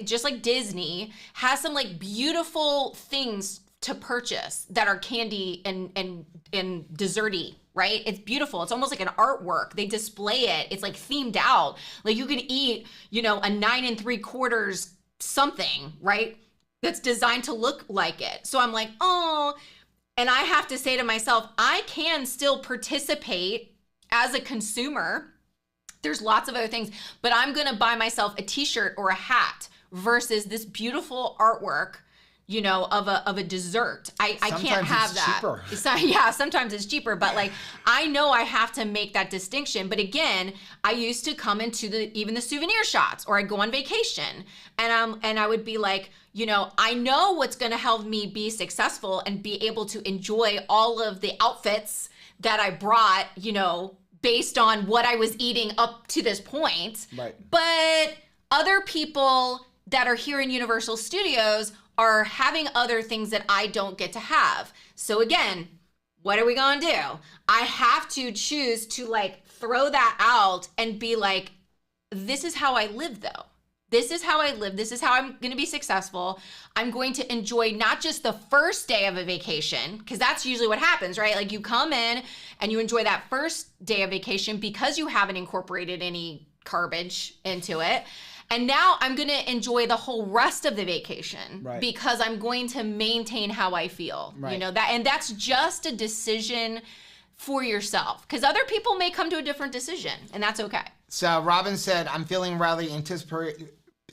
just like Disney, has some like beautiful things to purchase that are candy and desserty, right? It's beautiful. It's almost like an artwork. They display it. It's like themed out. Like you can eat, a 9 3/4 something, right? That's designed to look like it. So I'm like, oh, and I have to say to myself, I can still participate as a consumer. There's lots of other things, but I'm going to buy myself a t-shirt or a hat versus this beautiful artwork you know, of a dessert. I can't Sometimes have it's that. cheaper. Yeah, sometimes it's cheaper, but like I know I have to make that distinction. But again, I used to come into even the souvenir shots, or I'd go on vacation and I would be like, you know, I know what's going to help me be successful and be able to enjoy all of the outfits that I brought, you know, based on what I was eating up to this point. Right. But other people that are here in Universal Studios are having other things that I don't get to have. So again, what are we gonna do? I have to choose to like throw that out and be like, this is how I live though. This is how I live. This is how I'm going to be successful. I'm going to enjoy not just the first day of a vacation, because that's usually what happens, right? Like you come in and you enjoy that first day of vacation because you haven't incorporated any garbage into it. And now I'm going to enjoy the whole rest of the vacation, right, because I'm going to maintain how I feel, right, you know, that, and that's just a decision for yourself, because other people may come to a different decision, and that's okay. So Robin said, I'm feeling rather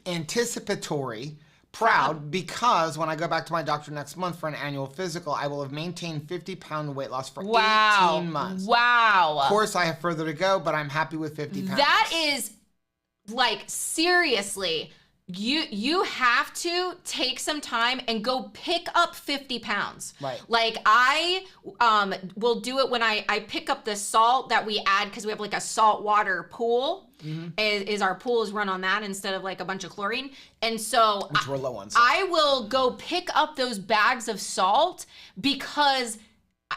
anticipatory, proud, because when I go back to my doctor next month for an annual physical, I will have maintained 50-pound weight loss for 18 months. Wow. Of course, I have further to go, but I'm happy with 50 pounds. That is, like, seriously, you have to take some time and go pick up 50 pounds. Right. Like I will do it when I pick up the salt that we add, because we have like a salt water pool. Mm-hmm. Is our pool is run on that instead of like a bunch of chlorine. And so which we're low on salt. I will go pick up those bags of salt, because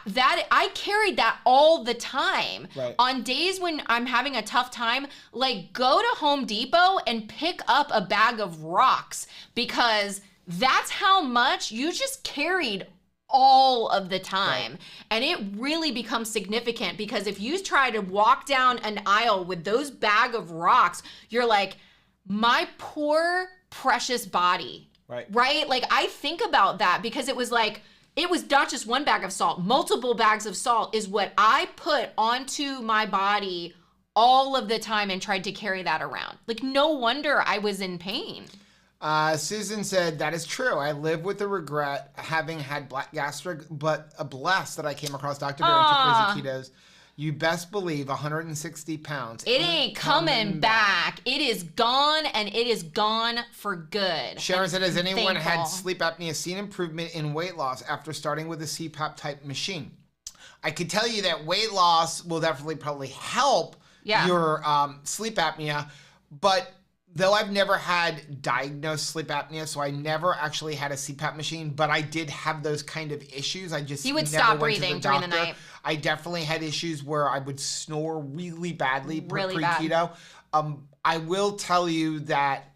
that I carried that all the time. Right. On days when I'm having a tough time, like go to Home Depot and pick up a bag of rocks, because that's how much you just carried all of the time. Right. And it really becomes significant, because if you try to walk down an aisle with those bag of rocks, you're like, my poor precious body. Right. Right? Like I think about that, because it was like, it was not just one bag of salt, multiple bags of salt is what I put onto my body all of the time and tried to carry that around. Like, no wonder I was in pain. Susan said, that is true. I live with the regret having had black gastric, but blessed that I came across Dr. Barrett's Krazy Ketos. You best believe 160 pounds. It ain't coming back. It is gone, and it is gone for good. Sharon said, has anyone had sleep apnea seen improvement in weight loss after starting with a CPAP type machine? I could tell you that weight loss will definitely probably help your sleep apnea, but though I've never had diagnosed sleep apnea, so I never actually had a CPAP machine, but I did have those kind of issues. I just You would stop breathing during the night. I definitely had issues where I would snore really badly pre-keto. I will tell you that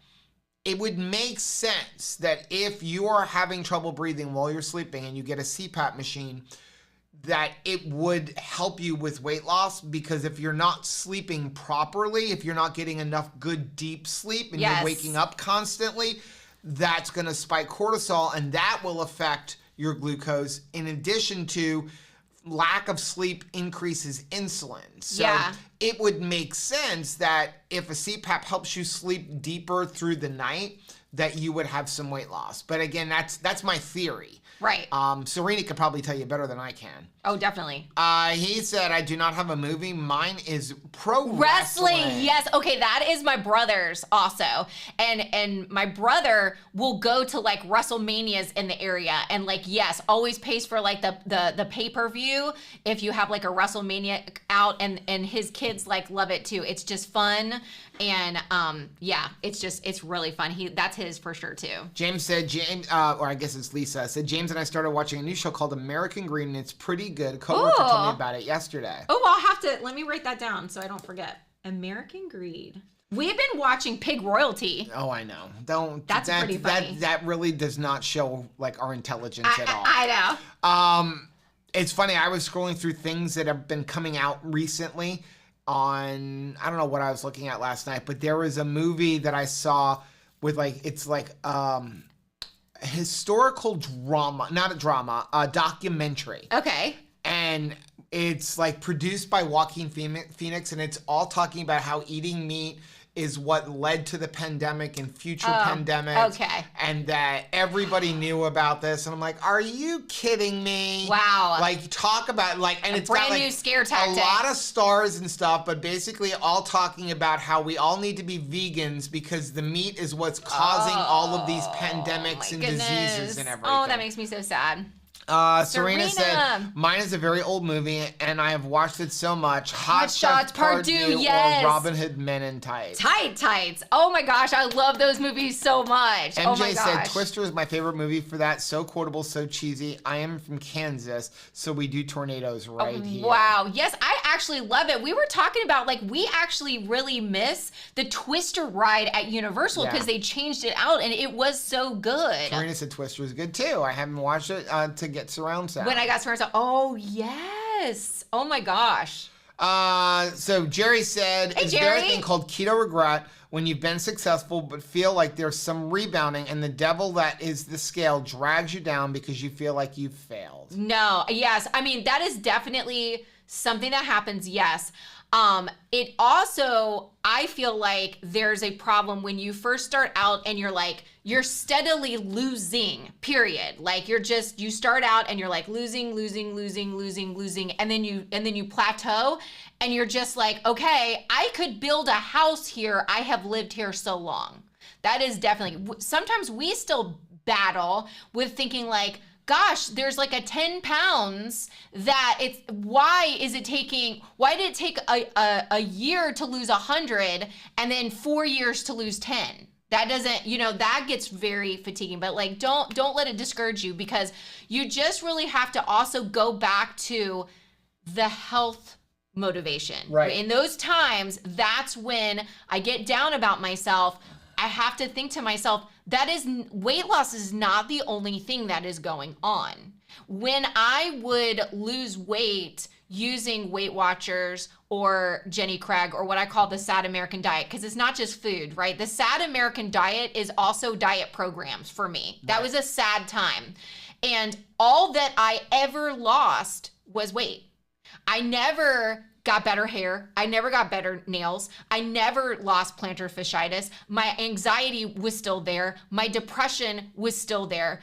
it would make sense that if you are having trouble breathing while you're sleeping and you get a CPAP machine, that it would help you with weight loss, because if you're not sleeping properly, if you're not getting enough good deep sleep and you're waking up constantly, that's going to spike cortisol, and that will affect your glucose, in addition to lack of sleep increases insulin. So it would make sense that if a CPAP helps you sleep deeper through the night, that you would have some weight loss. But again, that's my theory. Right. Serena could probably tell you better than I can. Oh, definitely. He said, I do not have a movie. Mine is pro wrestling. Yes. Okay, that is my brother's also. And my brother will go to like WrestleManias in the area, and like, yes, always pays for like the pay-per-view if you have like a WrestleMania out, and his kids like love it too. It's just fun. And it's really fun. That's his for sure too. James said, or I guess it's Lisa, said James and I started watching a new show called American Green, and it's pretty good. Coworker told me about it yesterday. Oh, I'll have to, let me write that down so I don't forget. American Greed. We've been watching Pig Royalty. Oh, I know. That's pretty funny. That really does not show like our intelligence at all. I know. It's funny. I was scrolling through things that have been coming out recently on, I don't know what I was looking at last night, but there was a movie that I saw with like, it's like historical drama, not a drama, a documentary. Okay. And it's like produced by Joaquin Phoenix, and it's all talking about how eating meat is what led to the pandemic and future pandemics. Okay. And that everybody knew about this. And I'm like, are you kidding me? Wow. Like, talk about, like, and it's brand got, like, new scare tactic. a lot of stars and stuff, but basically all talking about how we all need to be vegans because the meat is what's causing all of these pandemics and diseases and everything. Oh, that makes me so sad. Serena said, mine is a very old movie, and I have watched it so much. Hot Shots Part 2, yes. Or Robin Hood Men in Tights. Tights. Oh my gosh, I love those movies so much. MJ oh my gosh. said, Twister is my favorite movie for that. So quotable, so cheesy. I am from Kansas, so we do tornadoes right here. Wow. Yes, I actually love it. We were talking about, like, we actually really miss the Twister ride at Universal because they changed it out, and it was so good. Serena said Twister is good, too. I haven't watched it to get surround sound. When I got surround sound. Oh, yes. Oh, my gosh. So Jerry said, hey, is there a thing called keto regret when you've been successful but feel like there's some rebounding and the devil that is the scale drags you down because you feel like you've failed? No. Yes. I mean, that is definitely something that happens. Yes. It also, I feel like there's a problem when you first start out and you're steadily losing, period. Like you start out and you're like losing. And then you plateau and you're just like, okay, I could build a house here. I have lived here so long. That is definitely, sometimes we still battle with thinking like, gosh, there's like a 10 pounds that why did it take a year to lose 100 and then 4 years to lose 10? That doesn't, that gets very fatiguing, but like, don't let it discourage you because you just really have to also go back to the health motivation. Right. In those times, that's when I get down about myself. I have to think to myself, weight loss is not the only thing that is going on. When I would lose weight using Weight Watchers or Jenny Craig or what I call the Sad American Diet, because it's not just food, right? The Sad American Diet is also diet programs for me. Right. That was a sad time. And all that I ever lost was weight. I never got better hair. I never got better nails. I never lost plantar fasciitis. My anxiety was still there. My depression was still there.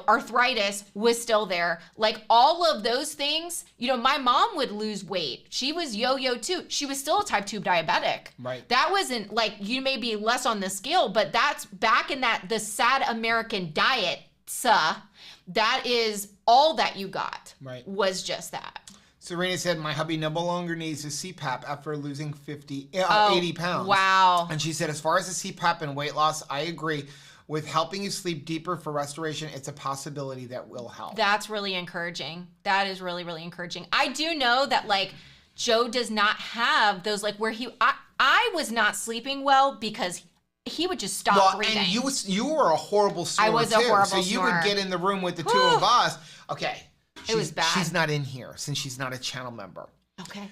Arthritis was still there. Like all of those things, my mom would lose weight. She was yo-yo too. She was still a type 2 diabetic. Right. That wasn't like, you may be less on the scale, but that's back in the Sad American Diet, that is all that you got. Right. Was just that. Serena said, my hubby no longer needs a CPAP after losing 80 pounds. Wow. And she said, as far as the CPAP and weight loss, I agree. With helping you sleep deeper for restoration, it's a possibility that will help. That's really encouraging. That is really, really encouraging. I do know that, like, Joe does not have those, like, where I was not sleeping well because he would just stop breathing. And you were a horrible snorer, I was a horrible snorer. So you would get in the room with the two of us. Okay. It was bad. She's not in here since she's not a channel member. Okay.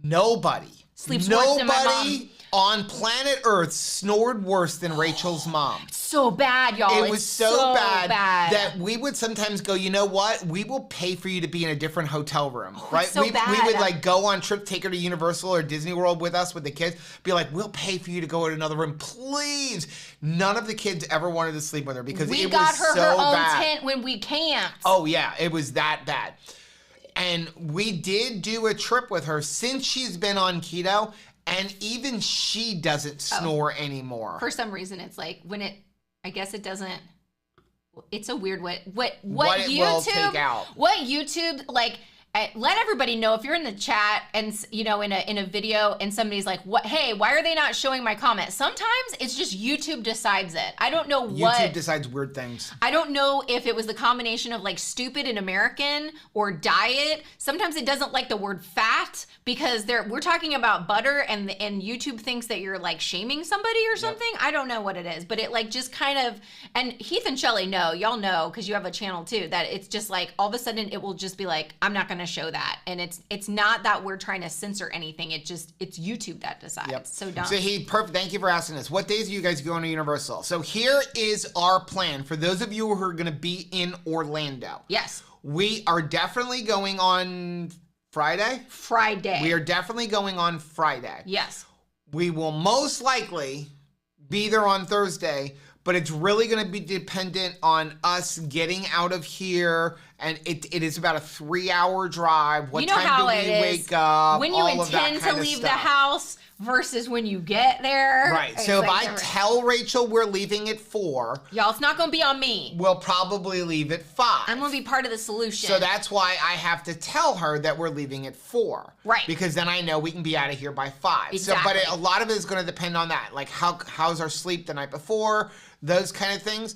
Nobody sleeps worse than my mom. On planet Earth snored worse than Rachel's mom. So bad, y'all. It was so bad that we would sometimes go, you know what? We will pay for you to be in a different hotel room, right? So we would like go on trip, take her to Universal or Disney World with us with the kids, be like, we'll pay for you to go in another room, please. None of the kids ever wanted to sleep with her because it was so bad. We got her own tent when we camped. Oh yeah, it was that bad. And we did do a trip with her since she's been on keto. And even she doesn't snore anymore. For some reason, it's like I guess it doesn't. It's a weird way. What YouTube will take out. What YouTube like? Let everybody know if you're in the chat and in a video and somebody's like, "What? Hey, why are they not showing my comment?" Sometimes it's just YouTube decides it. I don't know what. YouTube decides weird things. I don't know if it was the combination of like stupid and American or diet. Sometimes it doesn't like the word fat because we're talking about butter and YouTube thinks that you're like shaming somebody or something. Yep. I don't know what it is, but it like just kind of, and Heath and Shelly know, y'all know because you have a channel too, that it's just like all of a sudden it will just be like, I'm not going to show that. And it's not that we're trying to censor anything. It's YouTube that decides. Yep. So dumb. So perfect. Thank you for asking this. What days are you guys going to Universal? So here is our plan for those of you who are going to be in Orlando. Yes. We are definitely going on Friday. We are definitely going on Friday. Yes. We will most likely be there on Thursday, but it's really going to be dependent on us getting out of here. And it is about a 3-hour drive. What You know time how do we it is wake up? when you all of that intend to kind of leave the stuff. house versus when you get there. Right. It's So if like I different. tell Rachel we're leaving at 4, Y'all, it's not going to be on me. we'll probably leave at 5. I'm going to be part of the solution. So that's why I have to tell her that we're leaving at 4. Right. Because then I know we can be out of here by 5. So, but Exactly. a lot of it is going to depend on that. Like how's our sleep the night before, those kind of things.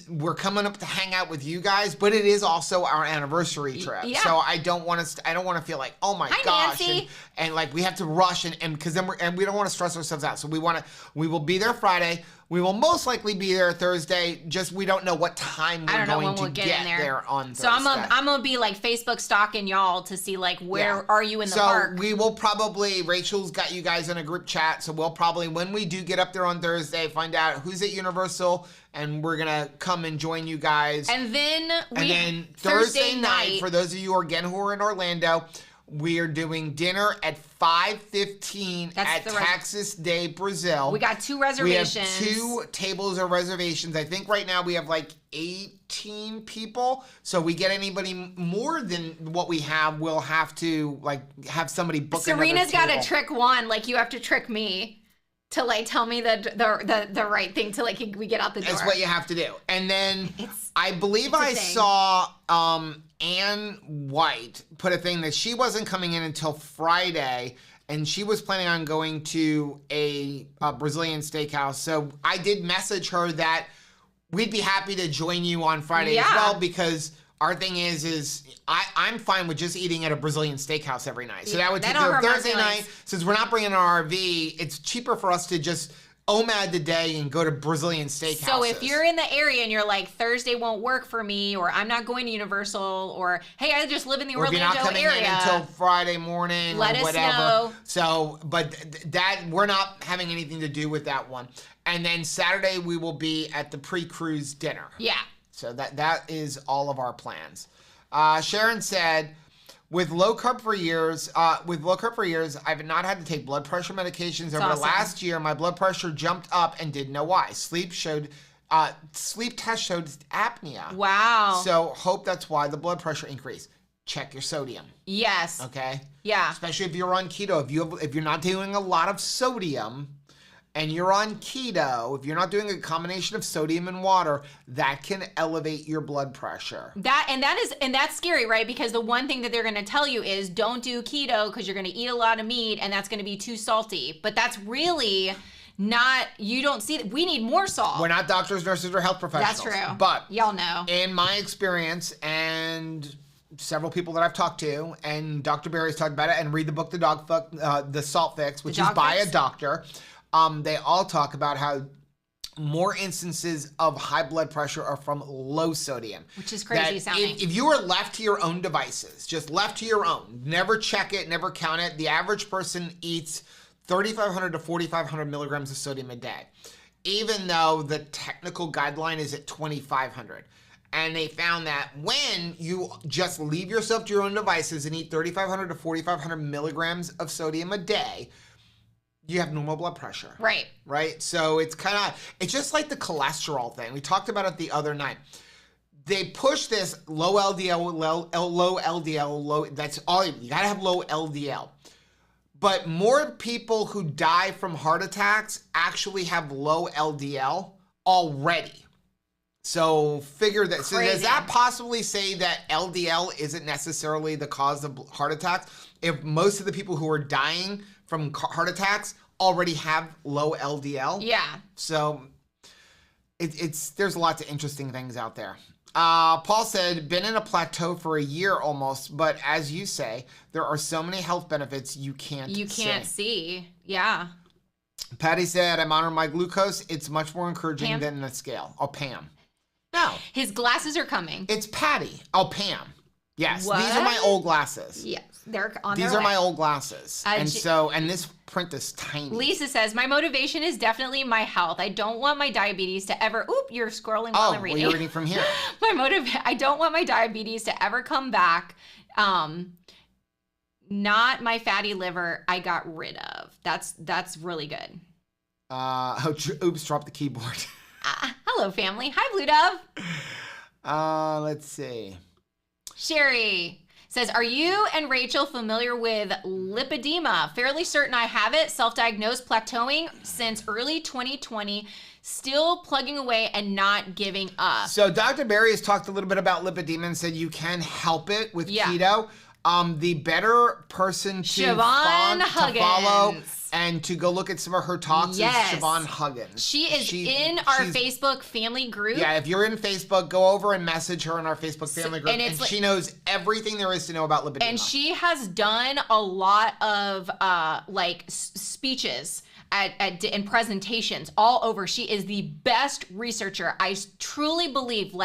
We're coming up to hang out with you guys, but it is also our anniversary trip. Yeah. So I don't want to feel like, oh my Hi, gosh. Nancy. And like we have to rush and because then we don't want to stress ourselves out. So we will be there Friday. We will most likely be there Thursday. Just we don't know what time we're going to get in there on Thursday. So I'm gonna be like Facebook stalking y'all to see like where are you in the so park. we will probably, Rachel's got you guys in a group chat, so we'll probably, when we do get up there on Thursday, find out who's at Universal, and we're gonna come and join you guys. And then Thursday night, for those of you again who are in Orlando, we are doing dinner at 5:15 at Texas Day Brazil. We got 2 reservations. We have 2 tables or reservations. I think right now we have like 18 people. So we get anybody more than what we have, we'll have to like have somebody book Serena's got another to table. trick one. Like you have to trick me to like tell me the right thing to like we get out the door. That's what you have to do. And then I believe a I thing. saw Ann White put a thing that she wasn't coming in until Friday, and she was planning on going to a Brazilian steakhouse. So I did message her that we'd be happy to join you on Friday as well, because our thing is I'm fine with just eating at a Brazilian steakhouse every night. So that would take care of Thursday night. Since we're not bringing our RV, it's cheaper for us to just OMAD the day and go to Brazilian steakhouses. So if you're in the area and you're like, Thursday won't work for me, or I'm not going to Universal, or hey, I just live in the or if Orlando you're not coming area, in until Friday morning let or us whatever. know. So, but that we're not having anything to do with that one. And then Saturday we will be at the pre-cruise dinner. Yeah. So that is all of our plans. Sharon said, with low carb for years, I've not had to take blood pressure medications over the last year. My blood pressure jumped up and didn't know why. Sleep test showed apnea. Wow. So hope that's why the blood pressure increased. Check your sodium. Yes. Okay. Yeah. Especially if you're on keto. If you're not doing a lot of sodium, and you're on keto, if you're not doing a combination of sodium and water, that can elevate your blood pressure. That's scary, right? Because the one thing that they're going to tell you is don't do keto because you're going to eat a lot of meat and that's going to be too salty. But that's really not, you don't see that. We need more salt. We're not doctors, nurses, or health professionals. That's true. But y'all know. In my experience, and several people that I've talked to, and Dr. Barry's talked about it, and read the book, The Salt Fix, which is by a doctor. They all talk about how more instances of high blood pressure are from low sodium. Which is crazy sounding. If you are left to your own devices, just left to your own, never check it, never count it, the average person eats 3,500 to 4,500 milligrams of sodium a day, even though the technical guideline is at 2,500. And they found that when you just leave yourself to your own devices and eat 3,500 to 4,500 milligrams of sodium a day, you have normal blood pressure. Right. Right? So it's just like the cholesterol thing. We talked about it the other night. They push this low LDL, that's all, you gotta have low LDL. But more people who die from heart attacks actually have low LDL already. So figure that. So does that possibly say that LDL isn't necessarily the cause of heart attacks? If most of the people who are dying from heart attacks already have low LDL? Yeah. So there's lots of interesting things out there. Paul said, been in a plateau for a year almost, but as you say, there are so many health benefits you can't see. Yeah. Patty said, I'm on my glucose. It's much more encouraging than the scale. Oh, Pam. No. His glasses are coming. It's Patty. Oh, Pam. Yes. What? These are my old glasses. Yes. They're on These their are way. my old glasses. And this print is tiny. Lisa says, my motivation is definitely my health. I don't want my diabetes to ever, you're scrolling while I'm reading. Well, you're reading from here. I don't want my diabetes to ever come back. Not my fatty liver I got rid of. That's really good. Oops, dropped the keyboard. Hello, family. Hi, Blue Dove. Let's see. Sherry says, are you and Rachel familiar with lipedema? Fairly certain I have it. Self-diagnosed, plateauing since early 2020. Still plugging away and not giving up. So Dr. Barry has talked a little bit about lipedema and said you can help it with keto. The better person to follow and to go look at some of her talks is Siobhan Huggins. She is in our Facebook family group. Yeah, if you're in Facebook, go over and message her in our Facebook family group. And she knows everything there is to know about lipedema. And she has done a lot of speeches and presentations all over. She is the best researcher. I truly believe,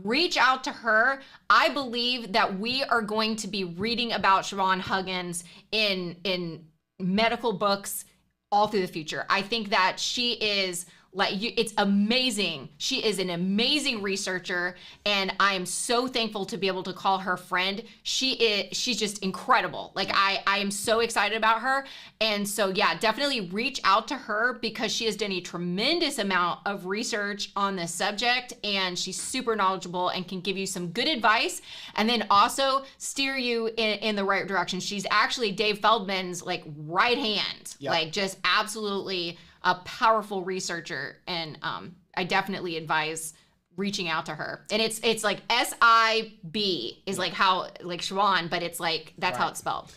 reach out to her. I believe that we are going to be reading about Siobhan Huggins in medical books all through the future. I think that she is it's amazing. She is an amazing researcher, and I am so thankful to be able to call her friend. She's just incredible. I am so excited about her. And so definitely reach out to her because she has done a tremendous amount of research on this subject, and she's super knowledgeable and can give you some good advice and then also steer you in the right direction. She's actually Dave Feldman's right hand. Just absolutely a powerful researcher, and I definitely advise reaching out to her. And it's SIB is how Siobhan, but it's that's how it's spelled.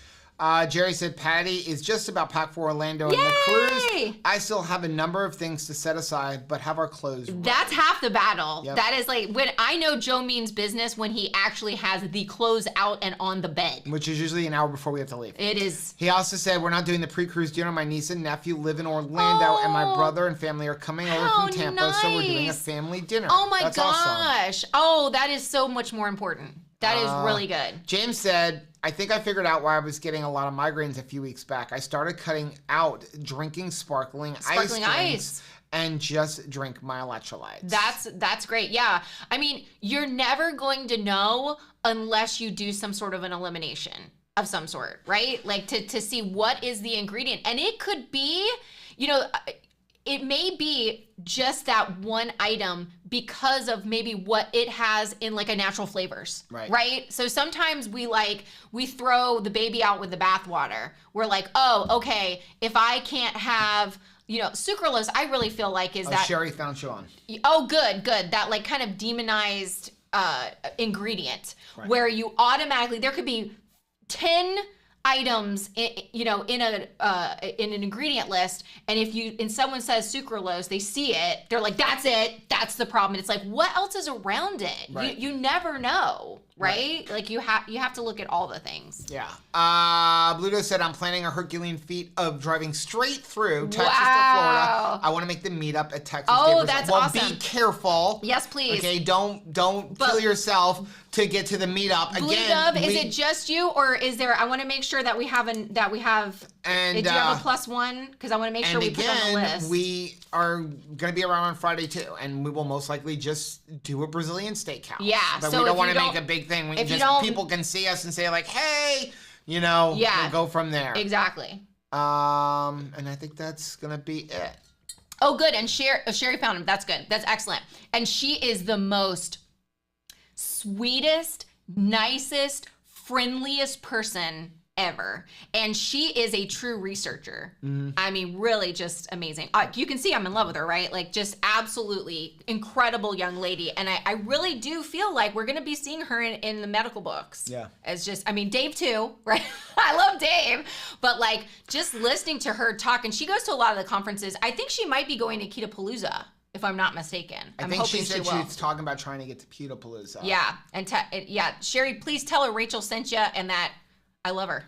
Jerry said Patty is just about packed for Orlando and the cruise. I still have a number of things to set aside, but have our clothes ready. That's half the battle. Yep. That is when I know Joe means business when he actually has the clothes out and on the bed. Which is usually an hour before we have to leave. It is. He also said we're not doing the pre-cruise dinner. My niece and nephew live in Orlando, and my brother and family are coming over from Tampa, so we're doing a family dinner. Oh my That's gosh. Awesome. Oh, that is so much more important. That is really good. James said, I think I figured out why I was getting a lot of migraines a few weeks back. I started cutting out drinking sparkling ice and just drink my electrolytes. That's great. Yeah. I mean, you're never going to know unless you do some sort of an elimination of some sort, right? To see what is the ingredient. And it could be, it may be just that one item because of maybe what it has in a natural flavors, right? So sometimes we throw the baby out with the bathwater. We're oh, okay, if I can't have, sucralose, I really feel is that. Sherry found Sean. Oh, good. That kind of demonized ingredient where you automatically, there could be 10 items in an ingredient list, and someone says sucralose, they see it, they're that's it, that's the problem. And it's what else is around it? You never know, right? You have to look at all the things. Bluto said I'm planning a Herculean feat of driving straight through Texas to Florida. I want to make the meetup at Texas. That's awesome. Be careful. Yes, please. Okay, don't kill yourself to get to the meetup. Blue Dove, is it just you, or is there? I want to make sure that we have. And do you have a +1? Because I want to make sure we put on the list. We are going to be around on Friday too, and we will most likely just do a Brazilian steakhouse. Yeah, but we don't want to make a big thing. People can see us and say hey, we'll go from there. Exactly. And I think that's going to be it. Oh, good. And Sherry found him. That's good. That's excellent. And she is the most sweetest, nicest, friendliest person ever. And she is a true researcher. Mm-hmm. I mean, really just amazing. You can see I'm in love with her, right? Just absolutely incredible young lady. And I really do feel we're going to be seeing her in the medical books. Yeah. It's just, Dave too, right? I love Dave. But just listening to her talk, and she goes to a lot of the conferences. I think she might be going to Ketopalooza, if I'm not mistaken. I think she said she was talking about trying to get to Ketopalooza. Yeah. And Sherry, please tell her Rachel sent you and that I love her.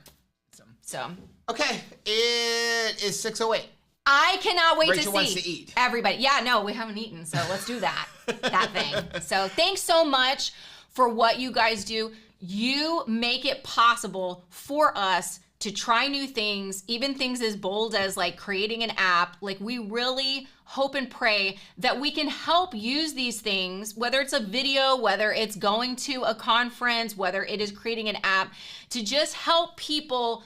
So. Okay, it is 6:08. I cannot wait Rachel wants to eat. Everybody. Yeah, no, we haven't eaten, so let's do that. That thing. So thanks so much for what you guys do. You make it possible for us to try new things, even things as bold as like creating an app. Like, we really hope and pray that we can help use these things, whether it's a video, whether it's going to a conference, whether it is creating an app, to just help people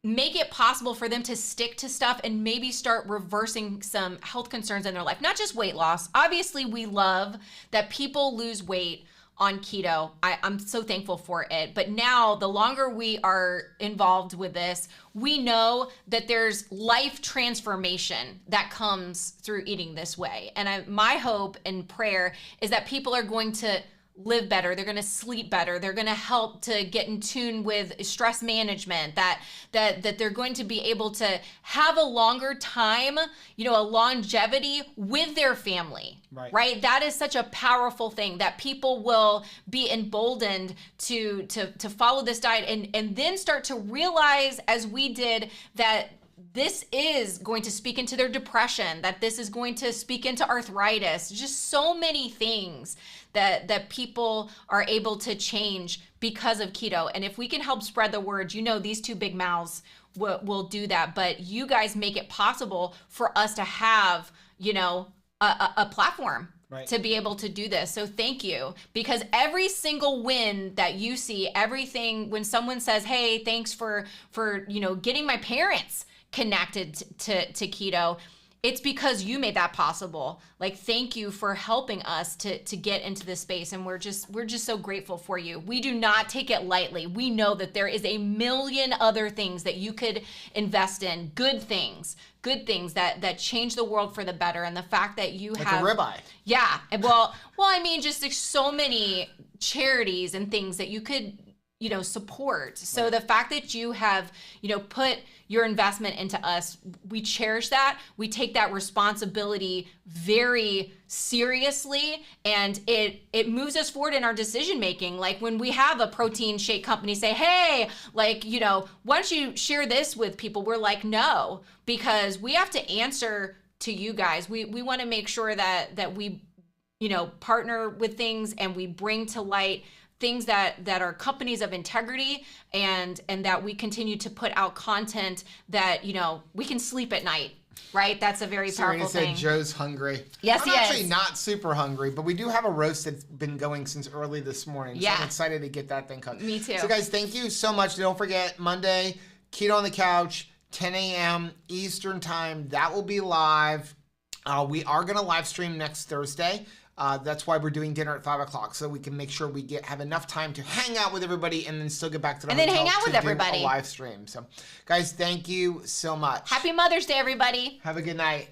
make it possible for them to stick to stuff and maybe start reversing some health concerns in their life. Not just weight loss. Obviously, we love that people lose weight on keto. I'm so thankful for it. But now, the longer we are involved with this, we know that there's life transformation that comes through eating this way. And my hope and prayer is that people are going to live better, they're going to sleep better, they're going to help to get in tune with stress management, that they're going to be able to have a longer time, a longevity with their family, right? That is such a powerful thing, that people will be emboldened to follow this diet and then start to realize, as we did, that this is going to speak into their depression, that this is going to speak into arthritis, just so many things that people are able to change because of keto. And if we can help spread the word, these two big mouths will do that. But you guys make it possible for us to have, a platform to be able to do this. So thank you, because every single win that you see, everything, when someone says, hey, thanks for getting my parents connected to keto, it's because you made that possible. Like, thank you for helping us to get into this space. And we're just so grateful for you. We do not take it lightly. We know that there is a million other things that you could invest in, good things that change the world for the better. And the fact that you have a ribeye. Yeah. Well, I mean, just there's so many charities and things that you could, support. So the fact that you have, put your investment into us, we cherish that. We take that responsibility very seriously, and it moves us forward in our decision making. Like, when we have a protein shake company say, hey, like, why don't you share this with people? We're like, no, because we have to answer to you guys. We want to make sure that we, partner with things and we bring to light things that are companies of integrity, and that we continue to put out content that, we can sleep at night, right? That's a very powerful thing. Said Joe's hungry. Yes, I'm actually not super hungry, but we do have a roast that's been going since early this morning. Yeah. So I'm excited to get that thing cooked. Me too. So guys, thank you so much. Don't forget, Monday, Keto on the Couch, 10 a.m. Eastern time. That will be live. We are going to live stream next Thursday. That's why we're doing dinner at 5 o'clock, so we can make sure we have enough time to hang out with everybody and then still get back to the hotel. And then hang out with everybody. Do a live stream. So, guys, thank you so much. Happy Mother's Day, everybody. Have a good night.